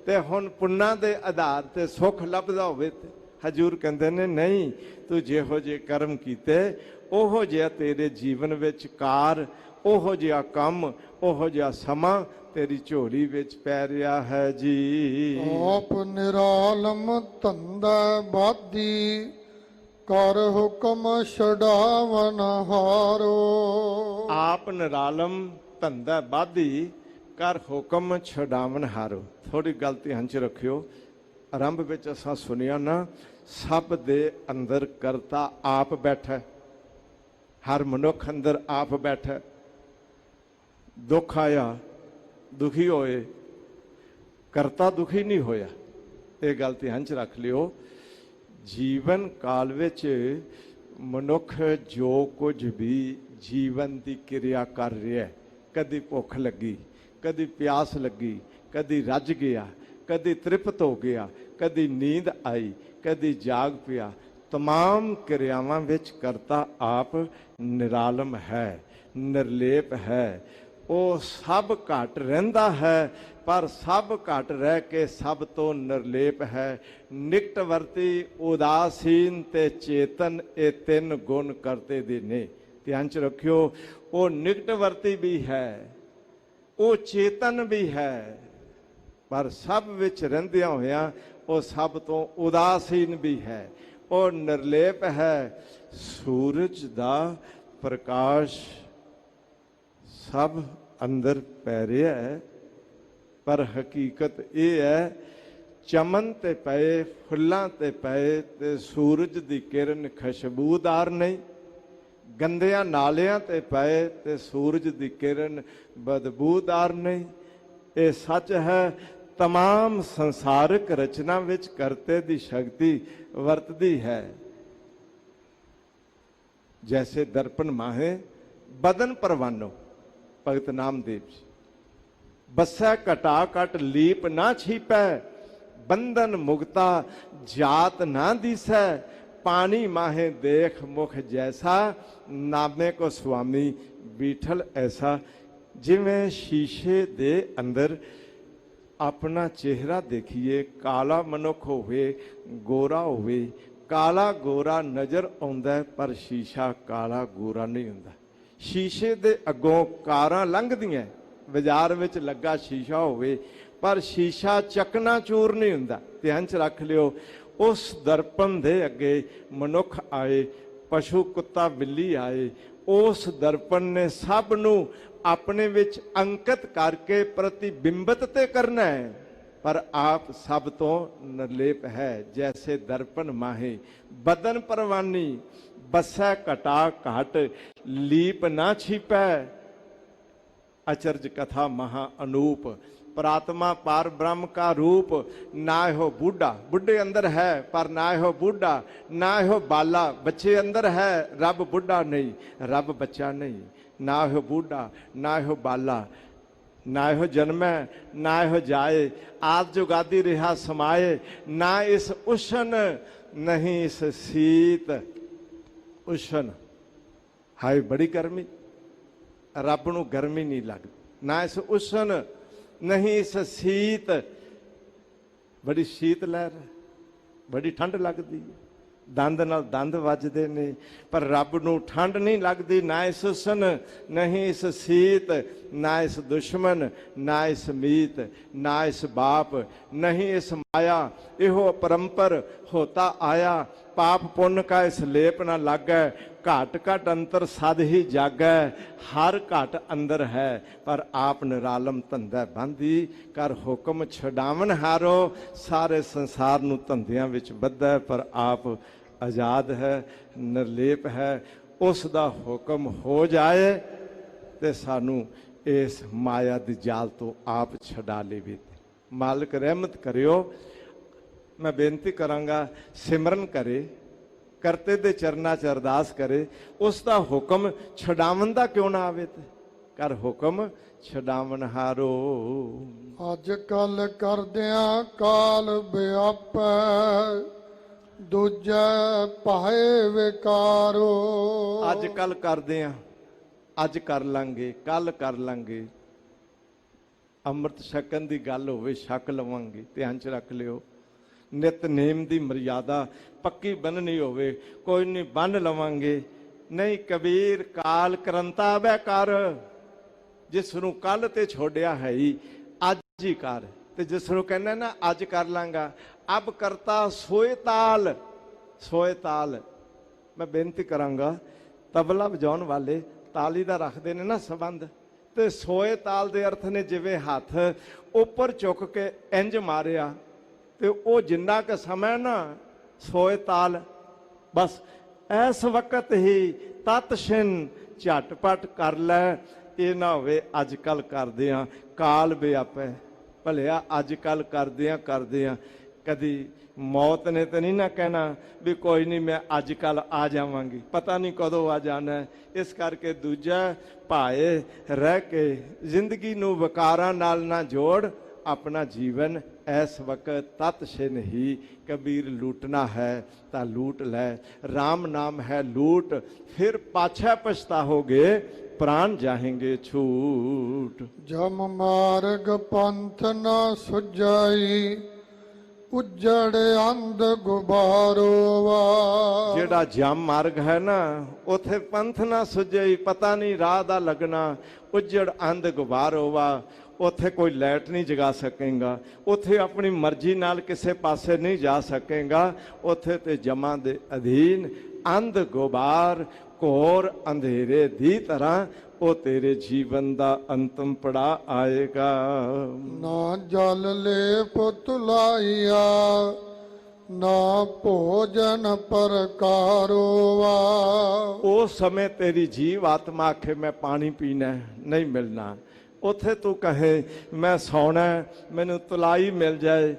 ਤੇ ਹੁਣ ਪੁੰਨਾਂ ਦੇ ਆਧਾਰ ਤੇ ਸੁੱਖ ਲੱਭਦਾ ਹੋਵੇ ਤੇ ਹਜੂਰ ਕਹਿੰਦੇ ਨੇ ਨਹੀਂ, ਤੂੰ ਜਿਹੋ ਜਿਹੇ ਕਰਮ ਕੀਤੇ ਉਹੋ ਜਿਹਾ ਤੇਰੇ ਜੀਵਨ ਵਿੱਚ ਕਾਰ, ਉਹੋ ਜਿਹਾ ਕੰਮ, ਉਹੋ ਜਿਹਾ ਸਮਾਂ ਤੇਰੀ ਝੋਲੀ ਵਿੱਚ ਪੈ ਰਿਹਾ ਹੈ ਜੀ। ਆਪ ਨਿਰਾਲਮ ਧੰਦਾ ਬਾਦੀ ਕਰ ਹੁਕਮ ਛਡਾਵਨ ਹਾਰੋ। ਆਪ ਨਿਰਾਲਮ ਧੰਦਾ ਬਾਦੀ ਕਰ ਹੁਕਮ ਛਡਾਵਨ ਹਾਰੋ। ਥੋੜੀ ਗੱਲ ਧਿਆਨ ਚ ਰੱਖਿਓ। ਆਰੰਭ ਵਿੱਚ ਅਸਾਂ ਸੁਣਿਆ ਨਾ, ਸਭ ਦੇ ਅੰਦਰ ਕਰਤਾ ਆਪ ਬੈਠਾ। ਹਰ ਮਨੁੱਖ ਅੰਦਰ ਆਪ ਬੈਠਾ। ਦੁੱਖ ਆਇਆ, ਦੁਖੀ ਹੋਏ, ਕਰਤਾ ਦੁਖੀ ਨਹੀਂ ਹੋਇਆ। ਇਹ ਗੱਲ ਧਿਆਨ ਚ ਰੱਖ ਲਿਓ। ਜੀਵਨ ਕਾਲ ਵਿੱਚ ਮਨੁੱਖ ਜੋ ਕੁਝ ਵੀ ਜੀਵਨ ਦੀ ਕਿਰਿਆ ਕਰ ਰਿਹਾ, ਕਦੀ ਭੁੱਖ ਲੱਗੀ, ਕਦੀ ਪਿਆਸ ਲੱਗੀ, ਕਦੀ ਰੱਜ ਗਿਆ, ਕਦੀ ਤ੍ਰਿਪਤ ਹੋ ਗਿਆ, ਕਦੀ ਨੀਂਦ ਆਈ, ਕਦੀ ਜਾਗ ਪਿਆ। तमाम ਕਿਰਿਆਵਾਂ ਵਿੱਚ ਕਰਤਾ ਆਪ ਨਿਰਾਲਮ ਹੈ, ਨਿਰਲੇਪ ਹੈ। ਉਹ ਸਭ ਘਟ ਰਹਿੰਦਾ ਹੈ, ਪਰ ਸਭ ਘਟ ਰਹਿ ਕੇ ਸਭ ਤੋਂ ਨਿਰਲੇਪ ਹੈ। ਨਿਕਟ ਵਰਤੀ, ਉਦਾਸੀਨ ਤੇ ਚੇਤਨ, ਇਹ ਤਿੰਨ ਗੁਣ ਕਰਤੇ ਦੇ ਨੇ। ਧਿਆਨ ਚ ਰੱਖਿਓ, ਉਹ ਨਿਕਟ ਵਰਤੀ ਵੀ ਹੈ, ਉਹ ਚੇਤਨ ਵੀ ਹੈ, ਪਰ ਸਭ ਵਿੱਚ ਰਹਿੰਦਿਆਂ ਹੋਇਆਂ ਉਹ ਸਭ ਤੋਂ ਉਦਾਸੀਨ ਵੀ ਹੈ, ਉਹ ਨਿਰਲੇਪ ਹੈ। ਸੂਰਜ ਦਾ ਪ੍ਰਕਾਸ਼ ਸਭ ਅੰਦਰ ਪੈ ਰਿਹਾ ਹੈ, ਪਰ ਹਕੀਕਤ ਇਹ ਹੈ ਚਮਨ ਤੇ ਪਏ, ਫੁੱਲਾਂ ਤੇ ਪਏ ਤੇ ਸੂਰਜ ਦੀ ਕਿਰਨ ਖੁਸ਼ਬੂਦਾਰ ਨਹੀਂ, ਗੰਦਿਆਂ ਨਾਲਿਆਂ ਤੇ ਪਏ ਤੇ ਸੂਰਜ ਦੀ ਕਿਰਨ ਬਦਬੂਦਾਰ ਨਹੀਂ। ਇਹ ਸੱਚ ਹੈ, तमाम ਸੰਸਾਰਿਕ ਰਚਨਾ ਵਿੱਚ ਕਰਤੇ ਦੀ ਸ਼ਕਤੀ ਵਰਤਦੀ ਹੈ। जैसे दर्पण माहे बदन परवानो, भगत नामदेव जी। बसै कटा कट लीप ना छीपै, बंधन मुक्ता जात ना दिसै। पानी माहे देख मुख जैसा, नामे को स्वामी बीठल ऐसा। जिवें शीशे दे अंदर अपना चेहरा देखिए, काला मनुख होवे गोरा होवे, काला गोरा नज़र आउंदा पर शीशा काला गोरा नहीं हुंदा। शीशे दे अगों कारां लंघदियां, बाजार विच लगा शीशा होवे पर शीशा चकना चूर नहीं हुंदा। ध्यान च रख लियो, उस दर्पण दे अगे मनुख आए, पशु कुत्ता बिल्ली आए, उस दर्पण ने सब नूं अपने विच अंकित करके प्रतिबिंबित ते करना है, पर आप सब तो निर्लेप है। जैसे दर्पण माहे बदन परवानी, बसै कटा घाट लीप ना छिपै। अचरज कथा महा अनूप, प्रात्मा पार ब्रह्म का रूप। ना हो बूढ़ा, बुढ़े अंदर है पर ना हो बूढ़ा, ना हो बाला, बच्चे अंदर है रब बुढ़ा नहीं, रब बच्चा नहीं। ना हो बूढ़ा ना हो बाला, ना हो जन्मै ना हो जाए, आद जुगादी रिहा समाए। ना इस उष्ण नहीं इस शीत। उष्ण हाय बड़ी गर्मी, रब नूं गर्मी नहीं लगती। ना इस उष्ण नहीं इस शीत, बड़ी शीत लहर, बड़ी ठंड लगती है, दंद नाल दंद वजदे ने, पर रब नूं ठंड नहीं लगती। ना इस उष्ण नहीं इस शीत, ना इस दुश्मन ना इस मीत, ना इस बाप नहीं इस माया। इहो परंपर होता आया, पाप पुण्य का इस लेप ना लागै। घाट घट अंतर सद ही जागै, हर घट अंदर है पर आप निरालम धंधा बंदी। कर हुक्म छडावन हारो, सारे संसार नूं धंधियां विच बद्धा पर आप आजाद है, निर्लेप है। उस दा हुक्म हो जाए ते सानू इस माया दी जाल तो आप छड़ा लेवे। मालिक रहमत करियो। मैं बेनती करांगा सिमरन करे, करते दे चरना च अरदास करे, उसका हुक्म छडावन दा क्यों ना आवे। कर हुक्म छडावन हारो। अज कल करदियां काल व्यापै, दूजे पाए विकारो। अज कल करदे आ, अज कर लांगे, कल कर लांगे। अमृत छकन की गल होवे छक लवांगे, ध्यान च रख लियो। नितनेम की मर्यादा पक्की बननी होवे, कोई नहीं बन लवांगे। नहीं कबीर काल करंता वै कर, जिसनू कल ते छोड़िया है ही अज ही कर। ते जिसनू कहना ना अज कर लांगा, अब करता सोए ताल। सोए ताल मैं बेनती करांगा, तबला बजाउण वाले ताली दा रखते ने ना संबंध, ते सोए ताल दे अर्थ ने जिवें हाथ उपर चुक के इंज मारिया ते वो जिन्ना क समय ना सोए ताल। बस इस वक्त ही तत्क्षण झटपट कर लै, ये ना होवे अज कल करदे आ काल व्यापै। भलिया अज कल करदे आ, कदी मौत ने तो नहीं ना कहना भी कोई नहीं मैं अज कल आ जावांगी, पता नहीं कदों आ जाना है। इस करके दूजा भाए रह के जिंदगी नूं वकारां नाल ना जोड़, अपना जीवन इस वक्त तत्क्षण ही कबीर लूटना है ता लूट लै। राम नाम है लूट, फिर पाछा पछताओगे प्राण जाएंगे छूट। जम मार्ग पंथ न सुजाई, उजड़ अंध गुबारो वा। जेड़ा जम मार्ग है ना, उथे पंथ ना सुझई, पता नहीं राह दा लगना। उजड़ अंध गुबारो वा, ਉੱਥੇ ਕੋਈ ਲਾਈਟ ਨਹੀਂ ਜਗਾ ਸਕੇਗਾ, ਉੱਥੇ ਆਪਣੀ ਮਰਜ਼ੀ ਨਾਲ ਕਿਸੇ ਪਾਸੇ ਨਹੀਂ ਜਾ ਸਕੇਗਾ। ਉੱਥੇ ਤੇ ਜਮਾਂ ਦੇ ਅਧੀਨ ਅੰਧ ਗੁਬਾਰ ਘੋਰ ਅੰਧੇਰੇ ਦੀ ਤਰ੍ਹਾਂ ਉਹ ਤੇਰੇ ਜੀਵਨ ਦਾ ਅੰਤਮ ਪੜਾ ਆਏਗਾ। ਨਾ ਜਲ ਲੇਪ ਤੁਲਾਈਆ, ਨਾ ਭੋਜਨ ਪ੍ਰਕਾਰੋ ਵਾ। ਉਸ ਸਮੇਂ ਤੇਰੀ ਜੀਵ ਆਤਮਾ ਆਖੇ ਮੈਂ ਪਾਣੀ ਪੀਣਾ ਨਹੀਂ ਮਿਲਣਾ। ਉੱਥੇ ਤੂੰ ਕਹੇ ਮੈਂ ਸੌਣਾ, ਮੈਨੂੰ ਤੁਲਾਈ ਮਿਲ ਜਾਏ,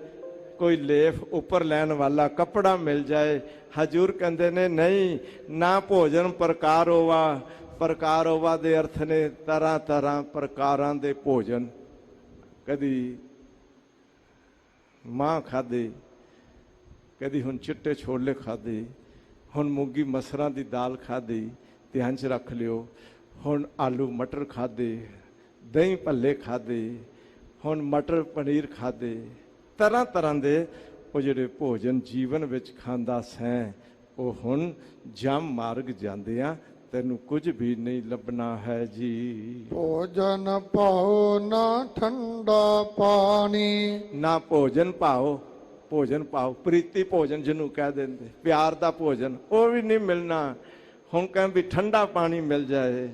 ਕੋਈ ਲੇਫ ਉੱਪਰ ਲੈਣ ਵਾਲਾ ਕੱਪੜਾ ਮਿਲ ਜਾਏ। ਹਜੂਰ ਕਹਿੰਦੇ ਨੇ ਨਹੀਂ, ਨਾ ਭੋਜਨ ਪ੍ਰਕਾਰ ਹੋਵਾ। ਪ੍ਰਕਾਰ ਹੋਵਾ ਦੇ ਅਰਥ ਨੇ ਤਰ੍ਹਾਂ ਤਰ੍ਹਾਂ ਪ੍ਰਕਾਰਾਂ ਦੇ ਭੋਜਨ। ਕਦੀ ਮਾਂ ਖਾਧੀ, ਕਦੀ ਹੁਣ ਚਿੱਟੇ ਛੋਲੇ ਖਾਧੇ, ਹੁਣ ਮੂੰਗੀ ਮਸਰਾਂ ਦੀ ਦਾਲ ਖਾਧੀ, ਧਿਆਨ 'ਚ ਰੱਖ ਲਿਓ। ਹੁਣ ਆਲੂ ਮਟਰ ਖਾਧੇ, ਦਹੀਂ ਭੱਲੇ ਖਾਧੇ, ਹੁਣ ਮਟਰ ਪਨੀਰ ਖਾਧੇ। ਤਰ੍ਹਾਂ ਤਰ੍ਹਾਂ ਦੇ ਉਹ ਜਿਹੜੇ ਭੋਜਨ ਜੀਵਨ ਵਿੱਚ ਖਾਂਦਾ ਸੈਂ, ਉਹ ਹੁਣ ਜਮ ਮਾਰਗ ਜਾਂਦੇ ਆ, ਤੈਨੂੰ ਕੁਝ ਵੀ ਨਹੀਂ ਲੱਭਣਾ ਹੈ ਜੀ। ਭੋਜਨ ਪਾਓ ਨਾ ਠੰਡਾ ਪਾਣੀ, ਨਾ ਭੋਜਨ ਪਾਓ, ਭੋਜਨ ਪਾਓ ਪ੍ਰੀਤੀ ਭੋਜਨ ਜਿਹਨੂੰ ਕਹਿ ਦਿੰਦੇ, ਪਿਆਰ ਦਾ ਭੋਜਨ, ਉਹ ਵੀ ਨਹੀਂ ਮਿਲਣਾ। ਹੁਣ ਕਹਿ ਵੀ ਠੰਡਾ ਪਾਣੀ ਮਿਲ ਜਾਏ।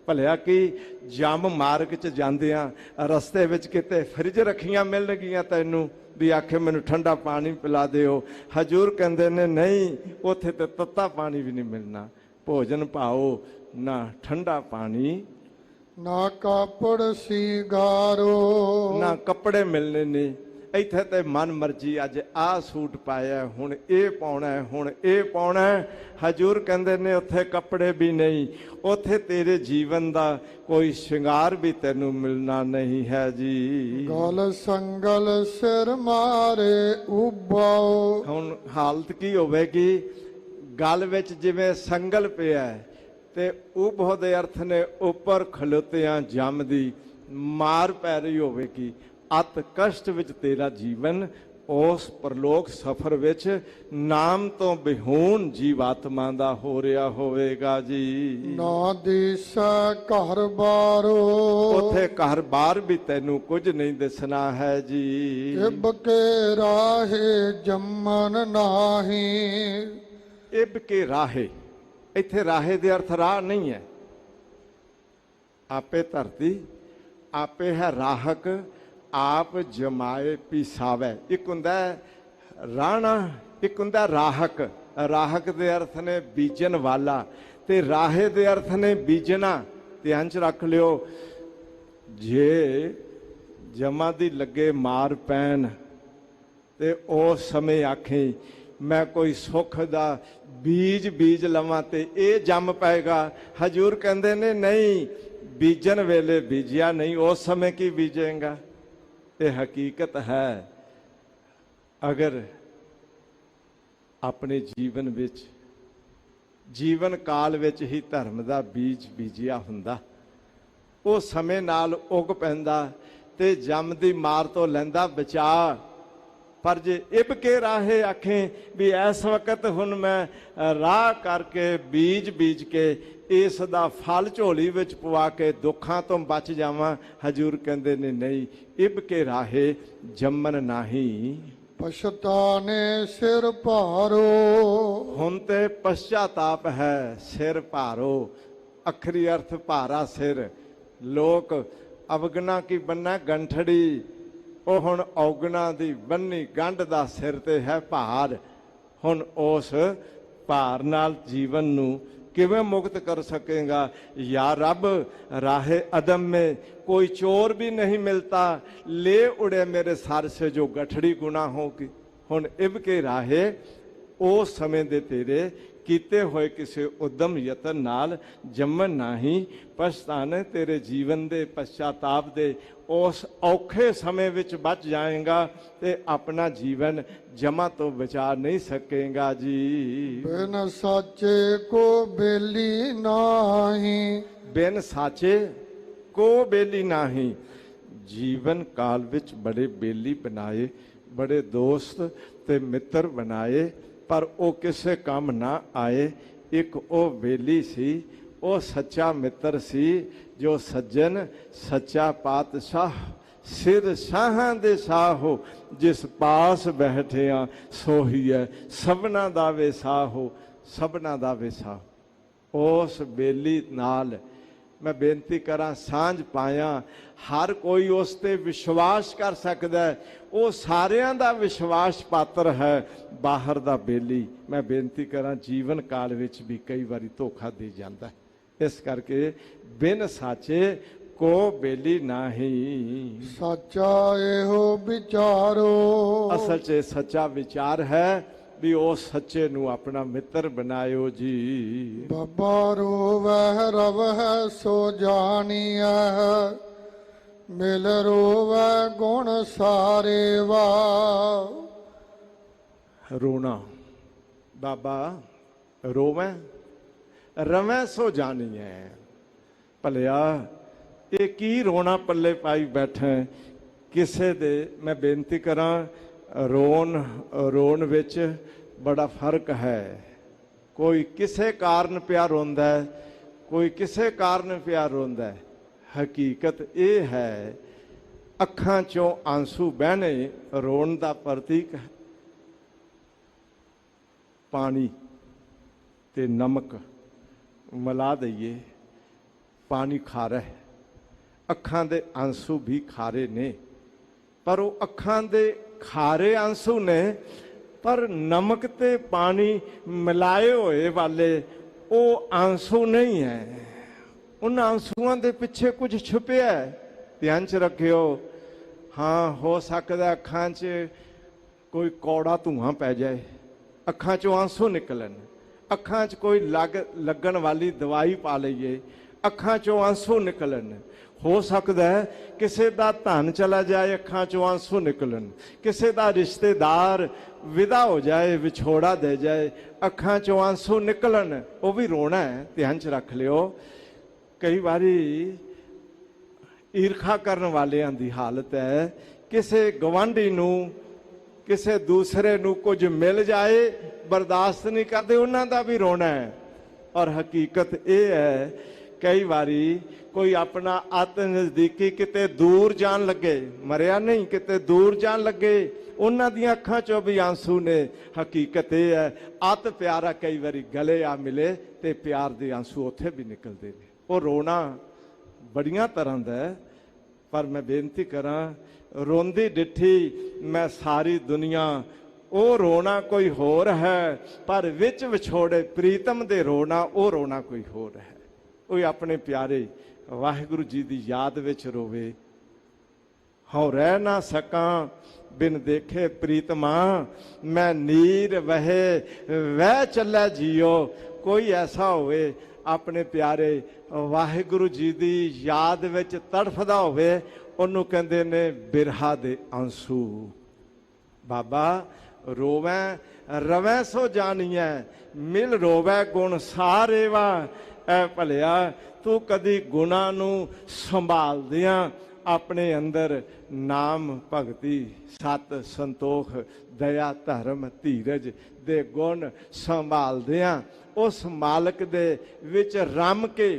ਭਲਿਆ ਕਿ ਜਮ ਮਾਰਗ 'ਚ ਜਾਂਦਿਆਂ ਰਸਤੇ ਵਿੱਚ ਕਿਤੇ ਫਰਿੱਜ ਰੱਖੀਆਂ ਮਿਲਣਗੀਆਂ ਤੈਨੂੰ ਵੀ ਆਖੇ ਮੈਨੂੰ ਠੰਡਾ ਪਾਣੀ ਪਿਲਾ ਦਿਓ। ਹਜੂਰ ਕਹਿੰਦੇ ਨੇ ਨਹੀਂ, ਉੱਥੇ ਤੇ ਤੱਤਾ ਪਾਣੀ ਵੀ ਨਹੀਂ ਮਿਲਣਾ। ਭੋਜਨ ਪਾਓ ਨਾ ਠੰਡਾ ਪਾਣੀ, ਨਾ ਕਾਪੜ ਸੀਗਾਰੋ, ਨਾ ਕੱਪੜੇ ਮਿਲਣੇ ਨੇ। ਇੱਥੇ ਤੇ ਮਨ ਮਰਜ਼ੀ, ਅੱਜ ਆਹ ਸੂਟ ਪਾਇਆ, ਹੁਣ ਇਹ ਪਾਉਣਾ, ਹੁਣ ਇਹ ਪਾਉਣਾ। ਹਜੂਰ ਕਹਿੰਦੇ ਨੇ ਉੱਥੇ ਕੱਪੜੇ ਵੀ ਨਹੀਂ, ਉੱਥੇ ਤੇਰੇ ਜੀਵਨ ਦਾ ਕੋਈ ਸ਼ਿੰਗਾਰ ਵੀ ਤੈਨੂੰ ਮਿਲਣਾ ਨਹੀਂ ਹੈ ਜੀ। ਗਲ ਸੰਗਲ ਸਿਰ ਮਾਰੇ ਉਬਾਓ। ਹੁਣ ਹਾਲਤ ਕੀ ਹੋਵੇਗੀ? ਗਲ ਵਿੱਚ ਜਿਵੇਂ ਸੰਗਲ ਪਿਆ ਤੇ ਉਭੋ ਦੇ ਅਰਥ ਨੇ ਉੱਪਰ ਖਲੋਤਿਆਂ ਜੰਮ ਦੀ ਮਾਰ ਪੈ ਰਹੀ ਹੋਵੇਗੀ। ਅਤ ਕਸ਼ਟ ਵਿੱਚ ਤੇਰਾ ਜੀਵਨ ਉਸ ਪਰਲੋਕ ਸਫ਼ਰ ਵਿੱਚ ਨਾਮ ਤੋਂ ਬਿਹੂਨ ਜੀਵਾਤਮਾ ਦਾ ਹੋ ਰਿਹਾ ਹੋਵੇਗਾ ਜੀ। ਨਾ ਦਿਸੈ ਘਰ ਬਾਰੋ, ਉੱਥੇ ਘਰ ਬਾਰ ਵੀ ਤੈਨੂੰ ਕੁਝ ਨਹੀਂ ਦਿਸਣਾ ਹੈ ਜੀ। ਇਬ ਕੇ ਰਾਹੇ ਜੰਮਨ ਨਾਹੀ। ਇਬ ਕੇ ਰਾਹੇ, ਇੱਥੇ ਰਾਹੇ ਦੇ ਅਰਥ ਰਾਹ ਨਹੀਂ ਹੈ। ਆਪੇ ਧਰਤੀ, ਆਪੇ ਹੈ ਰਾਹਕ, ਆਪ ਜਮਾਏ ਪਿਸਾਵੇ। ਇੱਕ ਹੁੰਦਾ ਰਾਣਾ, ਇੱਕ ਹੁੰਦਾ ਰਾਹਕ। ਰਾਹਕ ਦੇ ਅਰਥ ਨੇ ਬੀਜਣ ਵਾਲਾ, ਤੇ ਰਾਹੇ ਦੇ ਅਰਥ ਨੇ ਬੀਜਣਾ। ਧਿਆਨ 'ਚ ਰੱਖ ਲਿਓ, ਜੇ ਜਮਾ ਦੀ ਲੱਗੇ ਮਾਰ ਪੈਣ ਤੇ ਉਸ ਸਮੇਂ ਆਖੇ ਮੈਂ ਕੋਈ ਸੁੱਖ ਦਾ ਬੀਜ ਲਵਾਂ ਤੇ ਇਹ ਜੰਮ ਪਏਗਾ। ਹਜੂਰ ਕਹਿੰਦੇ ਨੇ ਨਹੀਂ, ਬੀਜਣ ਵੇਲੇ ਬੀਜਿਆ ਨਹੀਂ, ਉਸ ਸਮੇਂ ਕੀ ਬੀਜੇਗਾ? ਇਹ ਹਕੀਕਤ ਹੈ। ਅਗਰ ਆਪਣੇ ਜੀਵਨ ਵਿੱਚ, ਜੀਵਨ ਕਾਲ ਵਿੱਚ ਹੀ ਧਰਮ ਦਾ ਬੀਜ ਬੀਜਿਆ ਹੁੰਦਾ, ਉਹ ਸਮੇਂ ਨਾਲ ਉਗ ਪੈਂਦਾ ਤੇ ਜੰਮ ਦੀ ਮਾਰ ਤੋਂ ਲੈਂਦਾ ਬਚਾ। ਪਰ ਜੇ ਇਬ ਕੇ ਰਾਹੇ ਆਖੇ ਵੀ ਇਸ ਵਕਤ ਹੁਣ ਮੈਂ ਰਾਹ ਕਰਕੇ ਬੀਜ ਕੇ ਇਸ ਦਾ ਫਲ ਝੋਲੀ ਵਿੱਚ ਪਵਾ ਕੇ ਦੁੱਖਾਂ ਤੋਂ ਬਚ ਜਾਵਾਂ, ਹਜੂਰ ਕਹਿੰਦੇ ਨੇ ਨਹੀਂ, ਇਬ ਕੇ ਰਾਹੇ ਜੰਮਨ ਨਾਹੀ। ਪਛਤਾਨੇ ਸਿਰ ਭਾਰੋ, ਹੁਣ ਤੇ ਪਛਤਾਪ ਹੈ, ਸਿਰ ਭਾਰੋ। ਅਖਰੀ ਅਰਥ ਭਾਰਾ ਸਿਰ। ਲੋਕ ਅਵਗਣਾ ਕੀ ਬੰਨਾ ਗੰਠੜੀ, ਉਹ ਹੁਣ ਔਗਣਾ ਦੀ ਬੰਨੀ ਗੰਢ ਦਾ ਸਿਰ ਤੇ ਹੈ ਭਾਰ। ਹੁਣ ਉਸ ਭਾਰ ਨਾਲ ਜੀਵਨ ਨੂੰ ਕਿਵੇਂ ਮੁਕਤ ਕਰ ਸਕੇਗਾ? या रब राहे अदम में कोई चोर भी नहीं मिलता, ले उड़े मेरे सर से जो गठड़ी गुनाहों की। हुण इब के राहे उस समय दे तेरे ਕੀਤੇ ਹੋਏ ਕਿਸੇ ਉਦਮ ਯਤਨ ਨਾਲ ਜੰਮਣ ਨਹੀਂ। ਪਛਤਾਨੇ ਤੇਰੇ ਜੀਵਨ ਦੇ ਪਛਤਾਤਾਪ ਦੇ ਉਸ ਔਖੇ ਸਮੇਂ ਵਿੱਚ ਬਚ ਜਾਏਗਾ ਤੇ ਆਪਣਾ ਜੀਵਨ ਜਮਾ ਤੋਂ ਬਚਾ ਨਹੀਂ ਸਕੇਗਾ ਜੀ। ਬਿਨ ਸਾਚੇ ਕੋ ਬੇਲੀ ਨਾਹੀ, ਬਿਨ ਸਾਚੇ ਕੋ ਬੇਲੀ ਨਾਹੀ। ਜੀਵਨ ਕਾਲ ਵਿੱਚ ਬੜੇ ਬੇਲੀ ਬਣਾਏ, ਬੜੇ ਦੋਸਤ ਤੇ ਮਿੱਤਰ ਬਣਾਏ, पर वो किसे काम ना आए। एक वो बेली सी, वो सच्चा मित्र सी, जो सज्जन सच्चा पातशाह सिर साहां दे साहो, जिस पास बैठिया सोही है सबना दा विसाहो, सबना दा विसाहो। उस बेली नाल मैं बेनती करा सांझ पाया, हर कोई उस ते विश्वास कर सकता है, वो सारियां दा विश्वास पात्र है। बाहर दा बेली मैं बेनती करा जीवन काल विच भी कई बारी धोखा दे जाता है। इस करके बिन साचे को बेली नाही। साचा एहो विचारो, असल च सच्चा विचार है भी उस सच्चे नू अपना मित्र बनायो जी। बाबा रोवह रवह सो जानिया, मिल रोवह गुण सारे वा। रोना बाबा रोवै रवै सो जानिए। भलिया ये की रोना पल्ले पाई बैठे किसे दे। मैं बेनती करा रोन विच बड़ा फर्क है। कोई किसे कारण प्या रोंदा है, कोई किसे कारण प्या रोंदा है। हकीकत ये है अखां चों आंसू बहने रोन दा प्रतीक है। पानी ते नमक मिला दईए, पानी खारा है, अखां दे आंसू भी खारे ने, पर वो अखां दे खारे आंसू ने, पर नमक ते पानी मिलाए हुए वाले वो आंसू नहीं है। उन आंसुओं के पिछे कुछ छुपिया है, ध्यान च रखियो। हाँ हो सकता अखां च कोई कौड़ा धुआं पै जाए, अखां चों आंसू निकलन, अखां च कोई लगन वाली दवाई पा लईए, अखां चों आंसू निकलन। हो सकता है किसी का धन चला जाए, अखां चों आंसू निकलन, किसी का रिश्तेदार विदा हो जाए, विछोड़ा दे जाए, अखां चों आंसू निकलन, वो भी रोना है। ध्यान च रख लियो। कई बारी ईर्खा करने वालियां दी हालत है, किसी गवांढी नू किसी दूसरे नू कुछ मिल जाए बर्दाश्त नहीं करते, उन्हां दा भी रोना है। और हकीकत ये है कई बारी कोई अपना अत नज़दीकी किते दूर जान लगे, मरिया नहीं किते दूर जान लगे, उन्हां दी अखां चों भी आंसू ने। हकीकत ये है अत प्यारा कई बारी गले आ मिले ते प्यार दे आंसू उत्थे भी निकलते हैं। वो रोना बड़ियां तरह दा है, पर मैं बेनती करा रोंदी डिठी मैं सारी दुनिया, वो रोना कोई होर है, पर विच विछोड़े प्रीतम दे रोना वो रोना कोई होर है। कोई अपने प्यारे वाहिगुरु जी की याद विच रोवे। हूँ रह ना सका बिन देखे प्रीतमा, मैं नीर वहे वह चला जियो। कोई ऐसा होवे अपने प्यारे वाहिगुरु जी की याद विच तड़फदा होवे, उन्होंने कहते ने बिरहा दे आंसू। बाबा रोवै रवै सो जानिए, मिल रोवै गुण सारे वा। ऐ भलिया तू कदी गुणा नू संभाल दिया अपने अंदर नाम भगती सत संतोख दया धर्म धीरज दे गुण संभाल दिया उस मालक दे विच रम के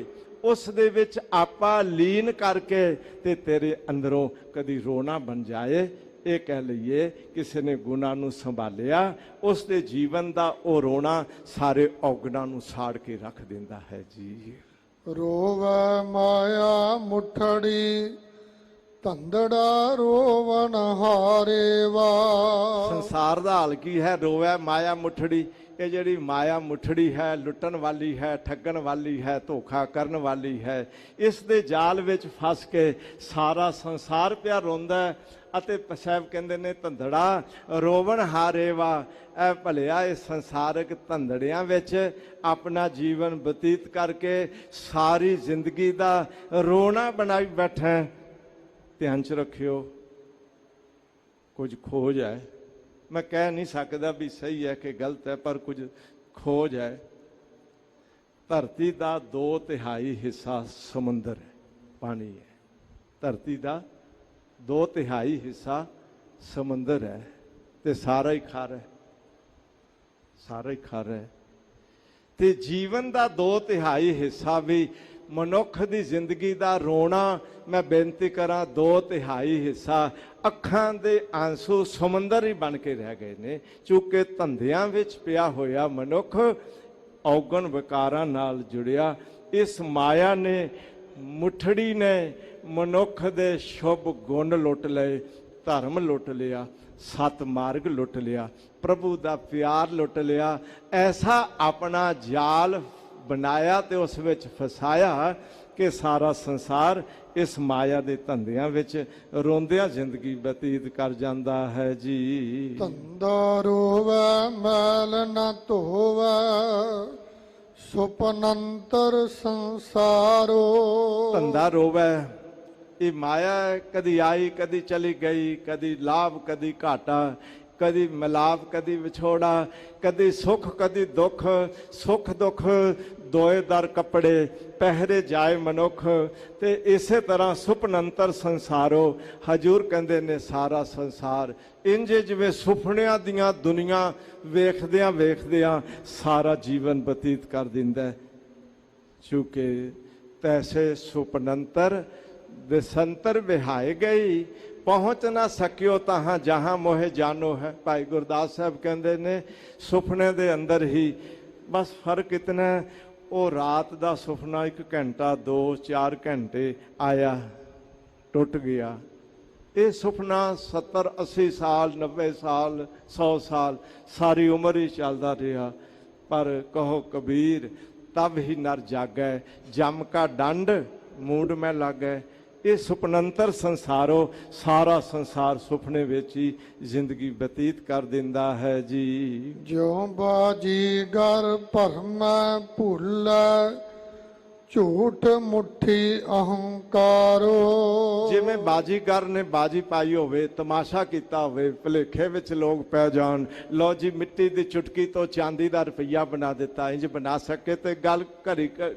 उस दे विच आपा लीन करके ते तेरे अंदरों कदी रोना बन जाए। ये कह लीए किसी ने गुणा नू संभालिया, उस दे जीवन दा ओ रोना सारे औगणा नू साड़ के रख देंदा है जी। रोवै माया मुठड़ी धंधड़ा रोवन हारे वा। संसार दा हाल की है, रोवै माया मुठड़ी। ये जिहड़ी माया मुठड़ी है लुटन वाली है, ठगन वाली है, धोखा करन वाली है। इस दे जाल विच फस के सारा संसार पिया रोंदा है। अते साहब कहंदे ने धंधड़ा रोवन हारे वा। ऐ भलिया इस संसारक धंधड़ियां विच अपना जीवन बतीत करके सारी जिंदगी दा रोना बनाई बैठे। ध्यान च रखियो कुछ खोज है, मैं कह नहीं सकता भी सही है कि गलत है, पर कुछ खोज है। धरती का 2/3 हिस्सा समुंदर है, पानी है। धरती का 2/3 हिस्सा समुंदर है, ते सारा ही खारा है, सारा ही खारा है। ते जीवन का 2/3 हिस्सा भी ਮਨੁੱਖ ਦੀ ਜ਼ਿੰਦਗੀ ਦਾ ਰੋਣਾ ਮੈਂ ਬੇਨਤੀ ਕਰਾਂ 2/3 ਹਿੱਸਾ ਅੱਖਾਂ ਦੇ ਆਂਸੂ ਸਮੁੰਦਰ ਹੀ ਬਣ ਕੇ ਰਹਿ ਗਏ ਨੇ। ਚੂੰਕਿ ਧੰਦਿਆਂ ਵਿੱਚ ਪਿਆ ਹੋਇਆ ਮਨੁੱਖ ਔਗਣ ਵਿਕਾਰਾਂ ਨਾਲ ਜੁੜਿਆ। ਇਸ ਮਾਇਆ ਨੇ, ਮੁੱਠੜੀ ਨੇ ਮਨੁੱਖ ਦੇ ਸ਼ੁਭ ਗੁਣ ਲੁੱਟ ਲਏ, ਧਰਮ ਲੁੱਟ ਲਿਆ, ਸਤ ਮਾਰਗ ਲੁੱਟ ਲਿਆ, ਪ੍ਰਭੂ ਦਾ ਪਿਆਰ ਲੁੱਟ ਲਿਆ। ਐਸਾ ਆਪਣਾ ਜਾਲ ਬਣਾਇਆ ਤੇ ਉਸ ਵਿੱਚ ਫਸਾਇਆ ਕਿ ਸਾਰਾ ਸੰਸਾਰ ਇਸ ਮਾਇਆ ਦੇ ਧੰਦਿਆਂ ਵਿੱਚ ਰੋਂਦਿਆਂ ਜ਼ਿੰਦਗੀ ਬਤੀਤ ਕਰ ਜਾਂਦਾ ਹੈ ਜੀ। ਧੰਦਾ ਰੋਵੈ ਮੈਲ ਨ ਧੋਵੈ, ਸੁਪਨੰਤਰ ਸੰਸਾਰੋ। ਧੰਦਾ ਰੋਵੈ, ਇਹ ਮਾਇਆ ਕਦੀ ਆਈ ਕਦੀ ਚਲੀ ਗਈ, ਕਦੀ ਲਾਭ ਕਦੀ ਘਾਟਾ, ਕਦੀ ਮਿਲਾਪ ਕਦੀ ਵਿਛੋੜਾ, ਕਦੀ ਸੁੱਖ ਕਦੀ ਦੁੱਖ, ਸੁੱਖ ਦੁੱਖ ਦੋਏ ਦਰ ਕੱਪੜੇ, ਪਹਿਰੇ ਜਾਏ ਮਨੁੱਖ। ਤੇ ਇਸੇ ਤਰ੍ਹਾਂ ਸੁਪਨੰਤਰ ਸੰਸਾਰੋ। ਹਜੂਰ ਕਹਿੰਦੇ ਨੇ ਸਾਰਾ ਸੰਸਾਰ ਇੰਜ ਜਿਵੇਂ ਸੁਪਨਿਆਂ ਦੀਆਂ ਦੁਨੀਆਂ ਵੇਖਦਿਆਂ ਵੇਖਦਿਆਂ ਸਾਰਾ ਜੀਵਨ ਬਤੀਤ ਕਰ ਦਿੰਦਾ। ਚੂੰਕਿ ਤੈਸੇ ਸੁਪਨੰਤਰ ਵਿਸੰਤਰ ਵਿਹਾਏ ਗਈ, ਪਹੁੰਚ ਨਾ ਸਕਿਓ ਤਹਾਂ ਜਹਾਂ ਮੋਹਿ ਜਾਨੋ ਹੈ। ਭਾਈ ਗੁਰਦਾਸ ਸਾਹਿਬ ਕਹਿੰਦੇ ਨੇ ਸੁਪਨੇ ਦੇ ਅੰਦਰ ਹੀ ਬਸ ਫਰਕ ਇਤਨਾ, ਉਹ ਰਾਤ ਦਾ ਸੁਪਨਾ 1 ਘੰਟਾ 2-4 ਘੰਟੇ ਆਇਆ, ਟੁੱਟ ਗਿਆ। ਇਹ ਸੁਪਨਾ 70-80 ਸਾਲ 90 ਸਾਲ 100 ਸਾਲ ਸਾਰੀ ਉਮਰ ਹੀ ਚੱਲਦਾ ਰਿਹਾ। ਪਰ ਕਹੋ ਕਬੀਰ ਤਬ ਹੀ ਨਰ ਜਾਗੈ, ਜਮ ਕਾ ਡੰਡ ਮੂਡ ਮੈਂ ਲਾਗੈ। ਇਹ ਸੁਪਨੰਤਰ ਸੰਸਾਰੋ, ਸਾਰਾ ਸੰਸਾਰ ਸੁਪਨੇ ਵਿੱਚ ਹੀ ਜ਼ਿੰਦਗੀ ਬਤੀਤ ਕਰ ਦਿੰਦਾ ਹੈ ਜੀ। ਜਿਉ ਬਾਜੀਗਰ ਭਰਮੈ ਭੁੱਲੈ, ਝੂਠ ਮੁੱਠੀ ਅਹੰਕਾਰੋ। ਜਿਵੇਂ ਬਾਜੀਗਰ ਨੇ ਬਾਜੀ ਪਾਈ ਹੋਵੇ, ਤਮਾਸ਼ਾ ਕੀਤਾ ਹੋਵੇ, ਭੁਲੇਖੇ ਵਿੱਚ ਲੋਕ ਪੈ ਜਾਣ, ਲਓ ਜੀ ਮਿੱਟੀ ਦੀ ਚੁਟਕੀ ਤੋਂ ਚਾਂਦੀ ਦਾ ਰੁਪਈਆ ਬਣਾ ਦਿੱਤਾ। ਇੰਜ ਬਣਾ ਸਕੇ ਤੇ ਗੱਲ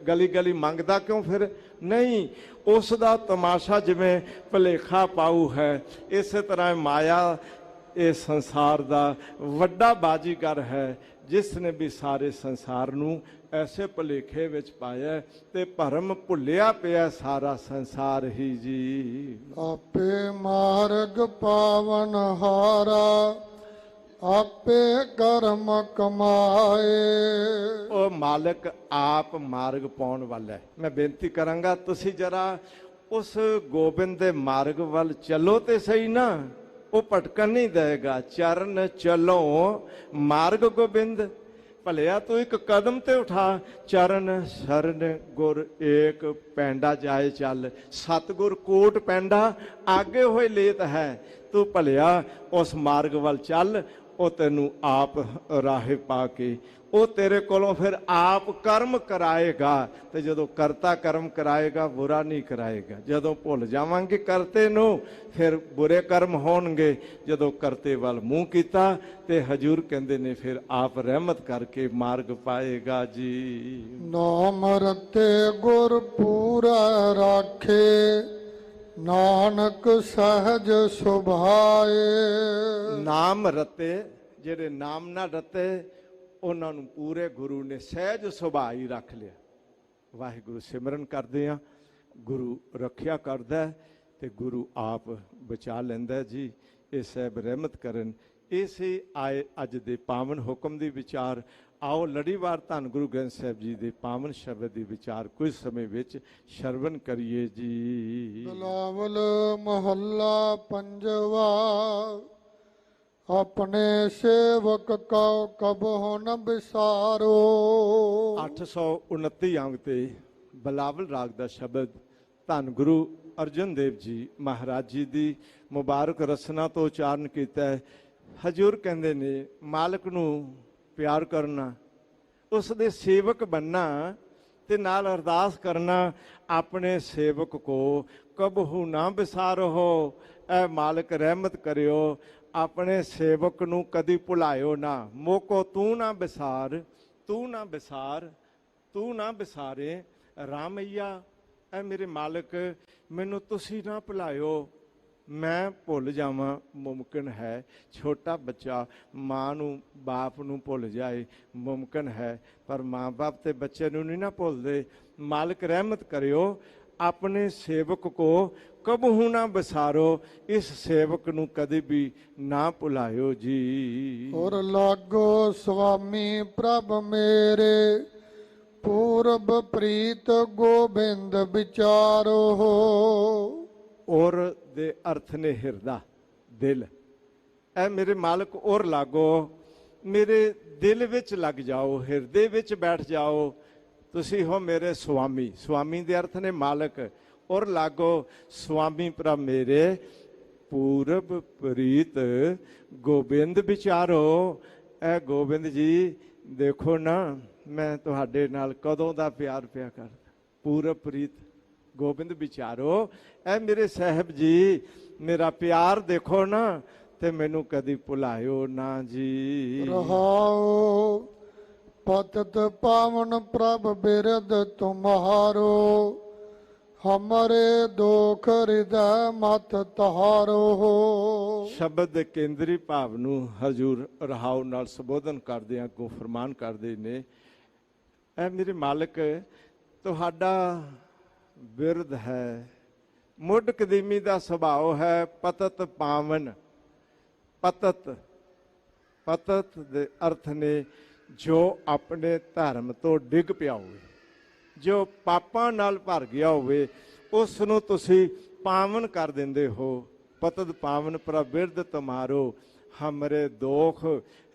ਗਲੀ ਗਲੀ ਮੰਗਦਾ ਕਿਉਂ ਫਿਰ? ਨਹੀਂ, ਉਸ ਦਾ ਤਮਾਸ਼ਾ ਜਿਵੇਂ ਭੁਲੇਖਾ ਪਾਊ ਹੈ, ਇਸੇ ਤਰ੍ਹਾਂ ਮਾਇਆ ਇਹ ਸੰਸਾਰ ਦਾ ਵੱਡਾ ਬਾਜੀਗਰ ਹੈ, ਜਿਸ ਨੇ ਵੀ ਸਾਰੇ ਸੰਸਾਰ ਨੂੰ ਐਸੇ ਭੁਲੇਖੇ ਵਿੱਚ ਪਾਇਆ ਤੇ ਭਰਮ ਭੁੱਲਿਆ ਪਿਆ ਸਾਰਾ ਸੰਸਾਰ ਹੀ ਜੀ। ਆਪੇ ਮਾਰਗ ਪਾਵਨ ਹਾਰਾ, ਆਪੇ ਕਰਮ ਕਮਾਏ। ਉਹ ਮਾਲਕ ਆਪ ਮਾਰਗ ਪਾਉਣ ਵਾਲਾ ਹੈ। ਮੈਂ ਬੇਨਤੀ ਕਰਾਂਗਾ ਤੁਸੀਂ ਜਰਾ ਉਸ ਗੋਬਿੰਦ ਦੇ ਮਾਰਗ ਵੱਲ ਚੱਲੋ ਤੇ ਸਹੀ ਨਾ, ਉਹ ਭਟਕਣ ਨਹੀਂ ਦੇਗਾ। ਚਰਨ ਚਲੋ ਮਾਰਗ ਗੋਬਿੰਦ, ਭਲਿਆ ਤੂੰ 1 ਕਦਮ ਤੇ ਉਠਾ। ਚਰਨ ਸ਼ਰਨ ਗੁਰ ਏਕ ਪੈਂਡਾ ਜਾਏ ਚੱਲ, ਸਤਿਗੁਰ ਕੋਟ ਪੈਂਡਾ ਆਗੇ ਹੋਏ ਲੇਤ ਹੈ। ਤੂੰ ਭਲਿਆ ਉਸ ਮਾਰਗ ਵੱਲ ਚੱਲ, ਉਹ ਤੈਨੂੰ ਆਪ ਰਾਹੇ ਪਾ ਕੇ ਉਹ ਤੇਰੇ ਕੋਲੋਂ ਫਿਰ ਆਪ ਕਰਮ ਕਰਾਏਗਾ। ਤੇ ਜਦੋਂ ਕਰਤਾ ਕਰਮ ਕਰਾਏਗਾ ਬੁਰਾ ਨਹੀਂ ਕਰਾਏਗਾ। ਜਦੋਂ ਭੁੱਲ ਜਾਵਾਂਗੇ ਕਰਤੇ ਨੂੰ ਫਿਰ ਬੁਰੇ ਕਰਮ ਹੋਣਗੇ। ਜਦੋਂ ਕਰਤੇ ਵੱਲ ਮੂੰਹ ਕੀਤਾ ਤੇ ਹਜੂਰ ਕਹਿੰਦੇ ਨੇ ਫਿਰ ਆਪ ਰਹਿਮਤ ਕਰਕੇ ਮਾਰਗ ਪਾਏਗਾ ਜੀ। ਨਾਮ ਰਤੇ ਗੁਰ ਪੂਰਾ ਰਾਖੇ, ਨਾਨਕ ਸਹਿਜ ਸੁਭਾਏ। ਨਾਮ ਰਤੇ, ਜਿਹੜੇ ਨਾਮ ਨਾ ਰਤੇ ਉਹਨਾਂ ਨੂੰ ਪੂਰੇ ਗੁਰੂ ਨੇ ਸਹਿਜ ਸੁਭਾਅ ਹੀ ਰੱਖ ਲਿਆ। ਵਾਹਿਗੁਰੂ ਸਿਮਰਨ ਕਰਦੇ ਆ, ਗੁਰੂ ਰੱਖਿਆ ਕਰਦਾ ਤੇ ਗੁਰੂ ਆਪ ਬਚਾ ਲੈਂਦਾ ਜੀ। ਇਹ ਸਾਹਿਬ ਰਹਿਮਤ ਕਰਨ। ਇਸੇ ਆਏ ਅੱਜ ਦੇ ਪਾਵਨ ਹੁਕਮ ਦੀ ਵਿਚਾਰ। ਆਓ ਲੜੀਵਾਰ ਧੰਨ ਗੁਰੂ ਗ੍ਰੰਥ ਸਾਹਿਬ ਜੀ ਦੇ ਪਾਵਨ ਸ਼ਬਦ ਦੀ ਵਿਚਾਰ ਕੁਝ ਸਮੇਂ ਵਿੱਚ ਸ਼ਰਵਨ ਕਰੀਏ ਜੀ। ਬਿਲਾਵਲ ਮਹੱਲਾ ਪੰਜਵਾ। ਆਪਣੇ ਸੇਵਕ ਕਉ ਕਬਹੁ ਨ ਬਿਸਾਰੋ। 829 ਅੰਗ ਤੇ ਬਿਲਾਵਲ ਰਾਗ ਦਾ ਸ਼ਬਦ ਧੰਨ ਗੁਰੂ ਅਰਜਨ ਦੇਵ ਜੀ ਮਹਾਰਾਜ ਜੀ ਦੀ ਮੁਬਾਰਕ ਰਸਨਾ ਤੋਂ ਉਚਾਰਨ ਕੀਤਾ ਹੈ। ਹਜੂਰ ਕਹਿੰਦੇ ਨੇ ਮਾਲਕ ਨੂੰ ਪਿਆਰ ਕਰਨਾ, ਉਸ ਦੇ ਸੇਵਕ ਬਣਨਾ ਤੇ ਨਾਲ ਅਰਦਾਸ ਕਰਨਾ, ਆਪਣੇ ਸੇਵਕ ਕੋ ਕਬਹੁ ਨਾ ਬਿਸਾਰੋ। ਐ ਮਾਲਕ ਰਹਿਮਤ ਕਰਿਓ, ਆਪਣੇ ਸੇਵਕ ਨੂੰ ਕਦੀ ਭੁਲਾਇਓ ਨਾ। ਮੋਕੋ ਤੂੰ ਨਾ ਬਿਸਾਰ, ਤੂੰ ਨਾ ਬਿਸਾਰ, ਤੂੰ ਨਾ ਬਿਸਾਰੇ। ਰਾਮਈਆ ਐ ਮੇਰੇ ਮਾਲਕ ਮੈਨੂੰ ਤੁਸੀਂ ਨਾ ਭੁਲਾਇਓ, ਮੈਂ ਭੁੱਲ ਜਾਵਾਂ ਮੁਮਕਿਨ ਹੈ। ਛੋਟਾ ਬੱਚਾ ਮਾਂ ਨੂੰ ਬਾਪ ਨੂੰ ਭੁੱਲ ਜਾਏ ਮੁਮਕਿਨ ਹੈ, ਪਰ ਮਾਂ ਬਾਪ ਤੇ ਬੱਚੇ ਨੂੰ ਨਹੀਂ ਨਾ ਭੁੱਲਦੇ। मालिक रहमत करियो, अपने सेवक को कबहू ना बसारो, इस सेवक नू कदी भी ना भुलायो जी। और लागो स्वामी प्रभ मेरे, पूरब प्रीत गोबिंद विचारो। और दे अर्थ ने हिरदा दिल, ऐ मेरे मालिक और लागो, मेरे दिल विच लग जाओ, हिरदे विच बैठ जाओ। तुसी हो मेरे स्वामी, स्वामी दे अर्थ ने मालिक। और लागो स्वामी प्रभ मेरे, पूरब प्रीत गोबिंद विचारो। ऐ गोबिंद जी देखो ना, मैं तुहाडे नाल कदों दा प्यार पिया करदा। पूरब प्रीत गोबिंद विचारो, ऐ मेरे साहब जी मेरा प्यार देखो ना, ते मैनू कदी भुलायो ना जी। रहाओ पतत पावन प्रभ बिरद तुम्हारो, हमारे दुख हृदय मत तहारो। शब्द दे केंद्री भाव नू हजूर रहाओ नाल संबोधन करदे अगों फरमान करदे ने, ऐ मेरे मालिक तुहाडा बिरद है, मुढ़ कदीमी दा सुभाव है, पतत पावन। पतत, पतत दे अर्थ ने जो अपने धर्म तो डिग पिया होवे, जो पापां नाल भर गया होवे, उस नूं तुसीं पावन कर दिंदे हो। पतत पावन प्रभ बिरद तुम्हारो, हमरे दोख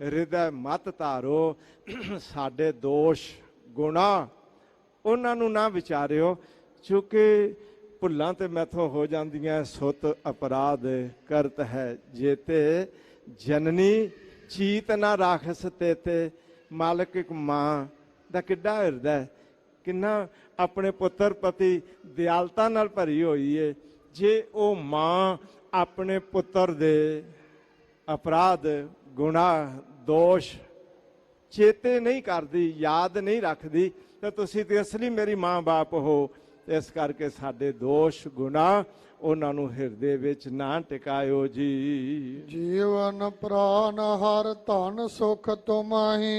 हृदय मत तारो। साडे दोष गुनाह उन्हां नूं ना विचारियो, चूंकि भुल्लां ते मैथों हो जांदियां, सुत अपराध करत है जेते, जननी चीत ना राखस तेते। मालिक एक मां दा किड्डा हिरदा, किन्ना अपने पुत्र प्रति दयालता नाल भरी होई है। जे ओ मां अपने पुत्र दे अपराध गुनाह दोष चेते नहीं करदी, याद नहीं रखदी, तो तुसीं ते असली मेरी मां बाप हो। इस करके साडे दोष गुनाह उन्हां नूं हिरदे विच ना टिकायो जी। जीवन प्राण हर धन सुख तुमाही,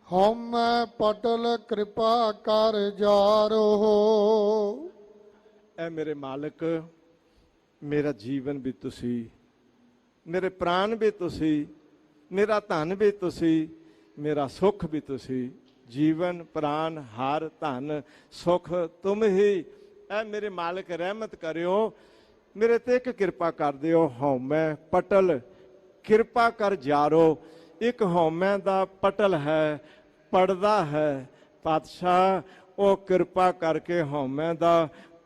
हम पटल कृपा कर जारो। ऐ मेरे मालिक मेरा जीवन भी तुसी, मेरे प्राण भी तुसी, मेरा धन भी तुसी, मेरा सुख भी तुसी। जीवन प्राण हर धन सुख तुम ही। ऐ मेरे मालिक रहमत करियो, मेरे ते एक कृपा कर दियो। हौमै पटल कृपा कर जारो। एक हौमै दा पटल है, पड़दा है। पातशाह वो कृपा करके हौमै दा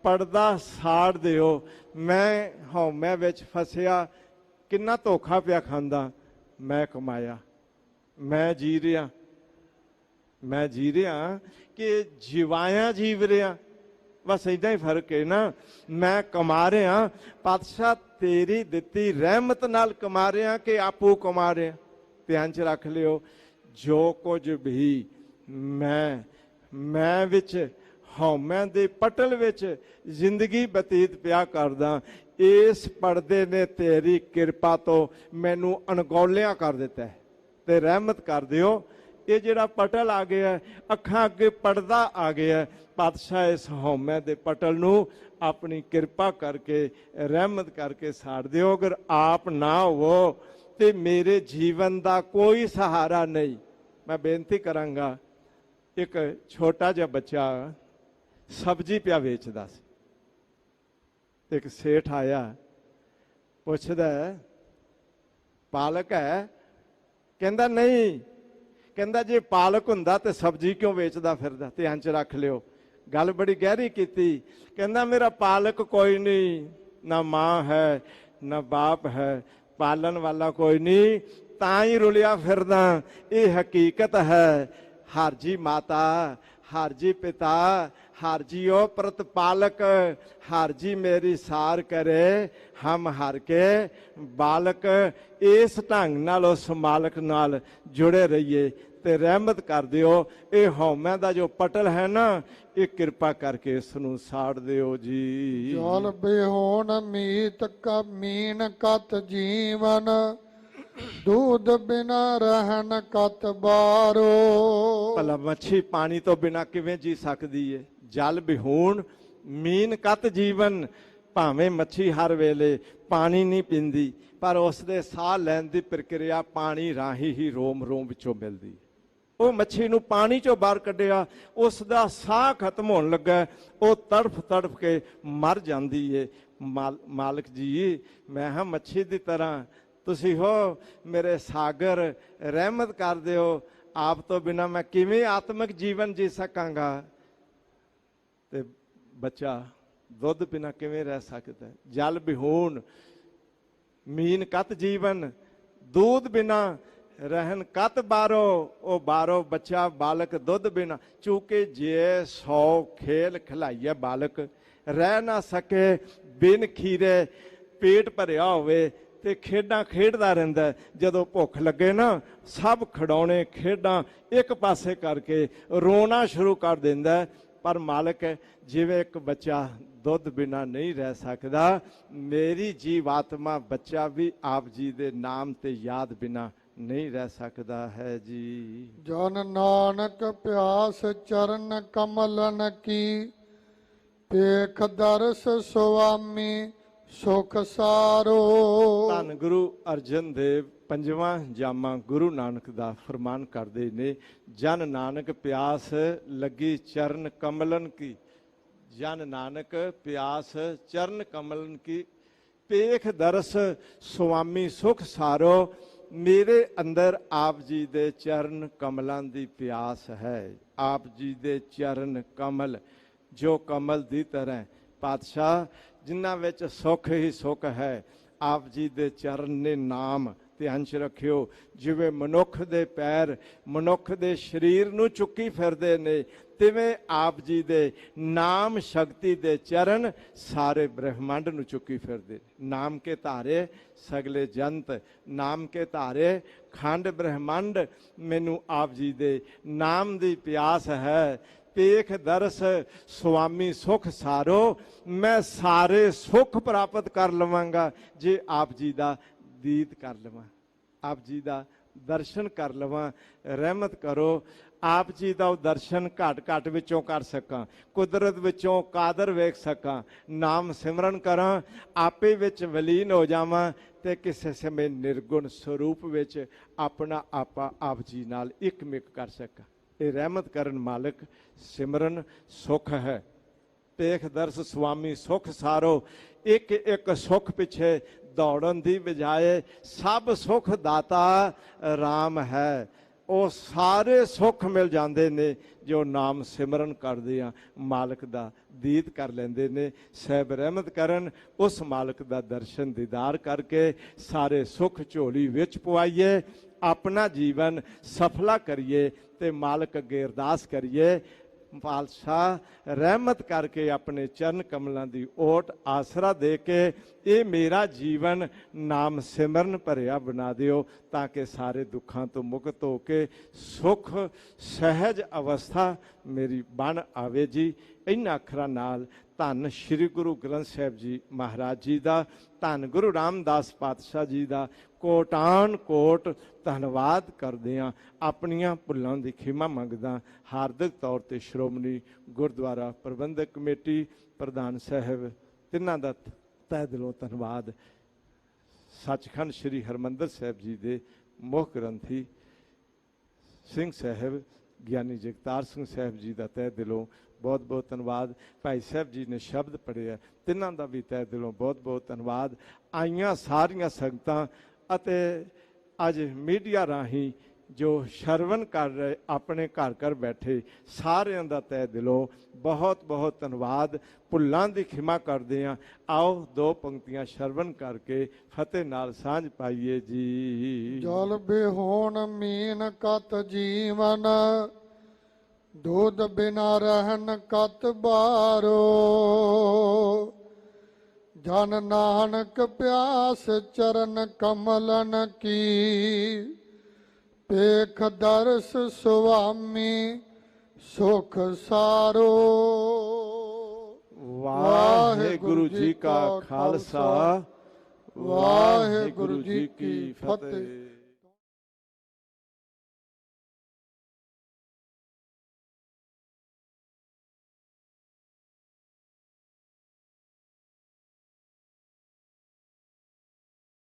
पड़दा साड़ दियो। मैं हौमै विच फसिया, किन्ना धोखा पिया खांदा। मैं कमाया, मैं जी रहा, मैं जी रहा कि जीवाया जीव रहा, बस इदा ही फर्क है ना। मैं कमा रहा, पातशाह तेरी दिती रहमत नाल कमा रहा कि आपू कमा रहा। ध्यान च रख लियो, जो कुछ भी मैं विच हौमै दे पटल विच जिंदगी बतीत पिया करदा, इस पड़दे ने तेरी किरपा तो मैनू अणगौलिया कर दिता है ते रहमत कर दियो। ये जिहड़ा पटल आ गया, अखां अगे पड़दा आ गया, पातशाह इस हौमै दे पटल नू अपनी किरपा करके रहमत करके साड़ दियो। अगर आप ना हो तो मेरे जीवन का कोई सहारा नहीं। मैं बेनती करांगा, एक छोटा जिहा बच्चा सब्जी पिया वेचदा सी, एक सेठ आया, पुछदा पालक है? कहंदा नहीं। कहंदा जे पालक हुंदा ते सब्जी क्यों वेचदा फिरदा? ध्यान च रख लियो, गल बड़ी गहरी कीती। कहंदा मेरा पालक कोई नहीं, ना मां है ना बाप है, पालन वाला कोई नहीं, ताई रुलिया फिरदा। ये हकीकत है, हारजी माता, हारजी पिता, हारजी ओ प्रतिपालक, हारजी मेरी सार करे, हम हार के बालक। इस ढंग नाल उस मालक नाल जुड़े रहिए ते रहमत कर दियो। ये हौमै दा जो पटल है ना, ये कृपा करके इसनू साड़ दियो जी। जल बेहोन मीत का मीन कत जीवन, दूध बिना रहन कत बारो। भला मच्छी पानी तो बिना किवें जी सकदी है? ਜਲ ਵਿਹੂਣ ਮੀਨ ਕਤ ਜੀਵਨ। ਭਾਵੇਂ ਮੱਛੀ ਹਰ ਵੇਲੇ ਪਾਣੀ ਨਹੀਂ ਪੀਂਦੀ, ਪਰ ਉਸ ਦੇ ਸਾਹ ਲੈਣ ਦੀ ਪ੍ਰਕਿਰਿਆ ਪਾਣੀ ਰਾਹੀਂ ਹੀ ਰੋਮ ਰੋਮ ਵਿੱਚੋਂ ਮਿਲਦੀ ਹੈ। ਉਹ ਮੱਛੀ ਨੂੰ ਪਾਣੀ ਚੋਂ ਬਾਹਰ ਕੱਢਿਆ, ਉਸ ਦਾ ਸਾਹ ਖਤਮ ਹੋਣ ਲੱਗਾ, ਉਹ ਤੜਫ ਤੜਫ ਕੇ ਮਰ ਜਾਂਦੀ ਏ। ਮਾਲਕ ਜੀ, ਮੈਂ ਹਾਂ ਮੱਛੀ ਦੀ ਤਰ੍ਹਾਂ, ਤੁਸੀਂ ਹੋ ਮੇਰੇ ਸਾਗਰ, ਰਹਿਮਤ ਕਰ ਦਿਓ। ਆਪ ਤੋਂ ਬਿਨਾਂ ਮੈਂ ਕਿਵੇਂ ਆਤਮਿਕ ਜੀਵਨ ਜੀ ਸਕਾਂਗਾ। ਤੇ ਬੱਚਾ ਦੁੱਧ ਬਿਨਾਂ ਕਿਵੇਂ ਰਹਿ ਸਕਦਾ? ਜਲ ਵਿਹੂਣ ਮੀਨ ਕਤ ਜੀਵਨ, दूध बिना रहन कत बारो। ओ बारो बच्चा बालक दुध बिना, चूंकि जे 100 खेल खिलाइए बालक रह ना सके बिन खीरे, पेट भरिया होवे ते खेडां खेडदा रहिंदा। जदों भुख लगे ना, सब खिडौने खेडां एक पासे करके रोना शुरू कर दिंदा। पर मालिक जिवें एक बच्चा दुध बिना नहीं रह सकता, मेरी जीव आत्मा बच्चा भी आप जी दे नाम ते याद बिना नहीं रह सकता है जी। जन नानक प्यास चरण कमलन की, पेख दर्श सुआमी सुख सारो। धन गुरु अर्जन देव पंजवां जामा गुरु नानक दा फरमान करदे ने, जन नानक प्यास लगी चरण कमलन की। जन नानक प्यास चरण कमलन की, पेख दरस सुआमी सुख सारो। मेरे अंदर आप जी दे चरण कमलों की प्यास है। आप जी दे चरण कमल जो कमल दी तरह पातशाह, जिन्हां विच सुख ही सुख है। आप जी दे चरण ने नाम ध्यान च रखियो। जिवें मनुख दे पैर मनुख दे शरीर नूं चुक्की फिरदे ने, तिवें आप जी दे नाम शक्ति दे चरण सारे ब्रह्मांड नूं चुक्की फिरदे। नाम के धारे सगले जंत, नाम के धारे खंड ब्रह्मांड। मैनू आप जी दे नाम दी प्यास है। पेख दरस स्वामी सुख सारो, मैं सारे सुख प्राप्त कर लवांगा जे आप जी दा दीद कर लवां, आप जी दा दर्शन कर लवां। रहमत करो आप जी दा दर्शन घट घट विचों कर सकां, कुदरत विचों कादर वेख सकां, नाम सिमरन करां, आपे विच वलीन हो जावां ते किसे समय निर्गुण स्वरूप विच अपना आपा आप जी नाल एक मिक कर सकां। ये रहमत करन मालिक, सिमरन सुख है। पेख दर्श स्वामी सुख सारो। एक एक सुख पिछे दौड़न दी बजाए सब सुख दाता राम है। ਉਹ ਸਾਰੇ ਸੁੱਖ ਮਿਲ ਜਾਂਦੇ ਨੇ ਜੋ ਨਾਮ ਸਿਮਰਨ ਕਰਦੇ ਆ, ਮਾਲਕ ਦਾ ਦੀਦ ਕਰ ਲੈਂਦੇ ਨੇ। ਸਾਹਿਬ ਰਹਿਮਤ ਕਰਨ, ਉਸ ਮਾਲਕ ਦਾ ਦਰਸ਼ਨ ਦੀਦਾਰ ਕਰਕੇ ਸਾਰੇ ਸੁੱਖ ਝੋਲੀ ਵਿੱਚ ਪਵਾਈਏ, ਆਪਣਾ ਜੀਵਨ ਸਫਲਾ ਕਰੀਏ ਤੇ ਮਾਲਕ ਅੱਗੇ ਅਰਦਾਸ ਕਰੀਏ, ਪਾਤਸ਼ਾਹ ਰਹਿਮਤ ਕਰਕੇ ਆਪਣੇ ਚਰਨ ਕਮਲਾਂ ਦੀ ਓਟ ਆਸਰਾ ਦੇ ਕੇ ਇਹ ਮੇਰਾ ਜੀਵਨ ਨਾਮ ਸਿਮਰਨ ਭਰਿਆ ਬਣਾ ਦਿਓ, ਤਾਂ ਕਿ ਸਾਰੇ ਦੁੱਖਾਂ ਤੋਂ ਮੁਕਤ ਹੋ ਕੇ ਸੁਖ ਸਹਿਜ ਅਵਸਥਾ ਮੇਰੀ ਬਣ ਆਵੇ ਜੀ। ਇਹਨਾਂ ਅੱਖਰਾਂ ਨਾਲ ਧੰਨ ਸ਼੍ਰੀ ਗੁਰੂ ਗ੍ਰੰਥ ਸਾਹਿਬ ਜੀ ਮਹਾਰਾਜ ਜੀ ਦਾ, ਧੰਨ ਗੁਰੂ ਰਾਮਦਾਸ ਪਾਤਸ਼ਾਹ ਜੀ ਦਾ ਕੋਟਾਨ ਕੋਟ ਧੰਨਵਾਦ ਕਰਦੇ ਹਾਂ। ਆਪਣੀਆਂ ਭੁੱਲਾਂ ਦੀ ਖਿਮਾ ਮੰਗਦਾ ਹਾਰਦਿਕ ਤੌਰ ਤੇ ਸ਼੍ਰੋਮਣੀ ਗੁਰਦੁਆਰਾ ਪ੍ਰਬੰਧਕ ਕਮੇਟੀ ਪ੍ਰਧਾਨ ਸਾਹਿਬ ਤਿੰਨਾਂ ਦਾ ਤਹਿ ਦਿਲੋਂ ਧੰਨਵਾਦ। ਸੱਚਖੰਡ ਸ੍ਰੀ ਹਰਿਮੰਦਰ ਸਾਹਿਬ ਜੀ ਦੇ ਮੁੱਖ ਗ੍ਰੰਥੀ ਸਿੰਘ ਸਾਹਿਬ ਗਿਆਨੀ ਜਗਤਾਰ ਸਿੰਘ ਸਾਹਿਬ ਜੀ ਦਾ ਤਹਿ ਦਿਲੋਂ ਬਹੁਤ ਬਹੁਤ ਧੰਨਵਾਦ। ਭਾਈ ਸਾਹਿਬ ਜੀ ਨੇ ਸ਼ਬਦ ਪੜ੍ਹਿਆ, ਤਿੰਨਾਂ ਦਾ ਵੀ ਤਹਿ ਦਿਲੋਂ ਬਹੁਤ ਬਹੁਤ ਧੰਨਵਾਦ। ਆਈਆਂ ਸਾਰੀਆਂ ਸੰਗਤਾਂ ਅਤੇ ਅੱਜ ਮੀਡੀਆ ਰਾਹੀਂ ਜੋ ਸ਼ਰਵਣ ਕਰ ਰਹੇ ਆਪਣੇ ਘਰ ਘਰ ਬੈਠੇ ਸਾਰਿਆਂ ਦਾ ਤਹਿ ਦਿਲੋਂ ਬਹੁਤ ਬਹੁਤ ਧੰਨਵਾਦ। ਭੁੱਲਾਂ ਦੀ ਖਿਮਾ ਕਰਦੇ ਹਾਂ। ਆਓ ਦੋ ਪੰਕਤੀਆਂ ਸ਼ਰਵਣ ਕਰਕੇ ਫਤਿਹ ਨਾਲ ਸਾਂਝ ਪਾਈਏ ਜੀ। ਜਲ ਬਿਹੋਣ ਮੀਨ ਕਤ ਜੀਵਨ, दूध बिना रहन कत बारो। जन नानक प्यास चरण कमलन की, पेख दर्श सुआमी सुख सारो। वाहिगुरु जी का खालसा, वाहिगुरु जी की फतेह।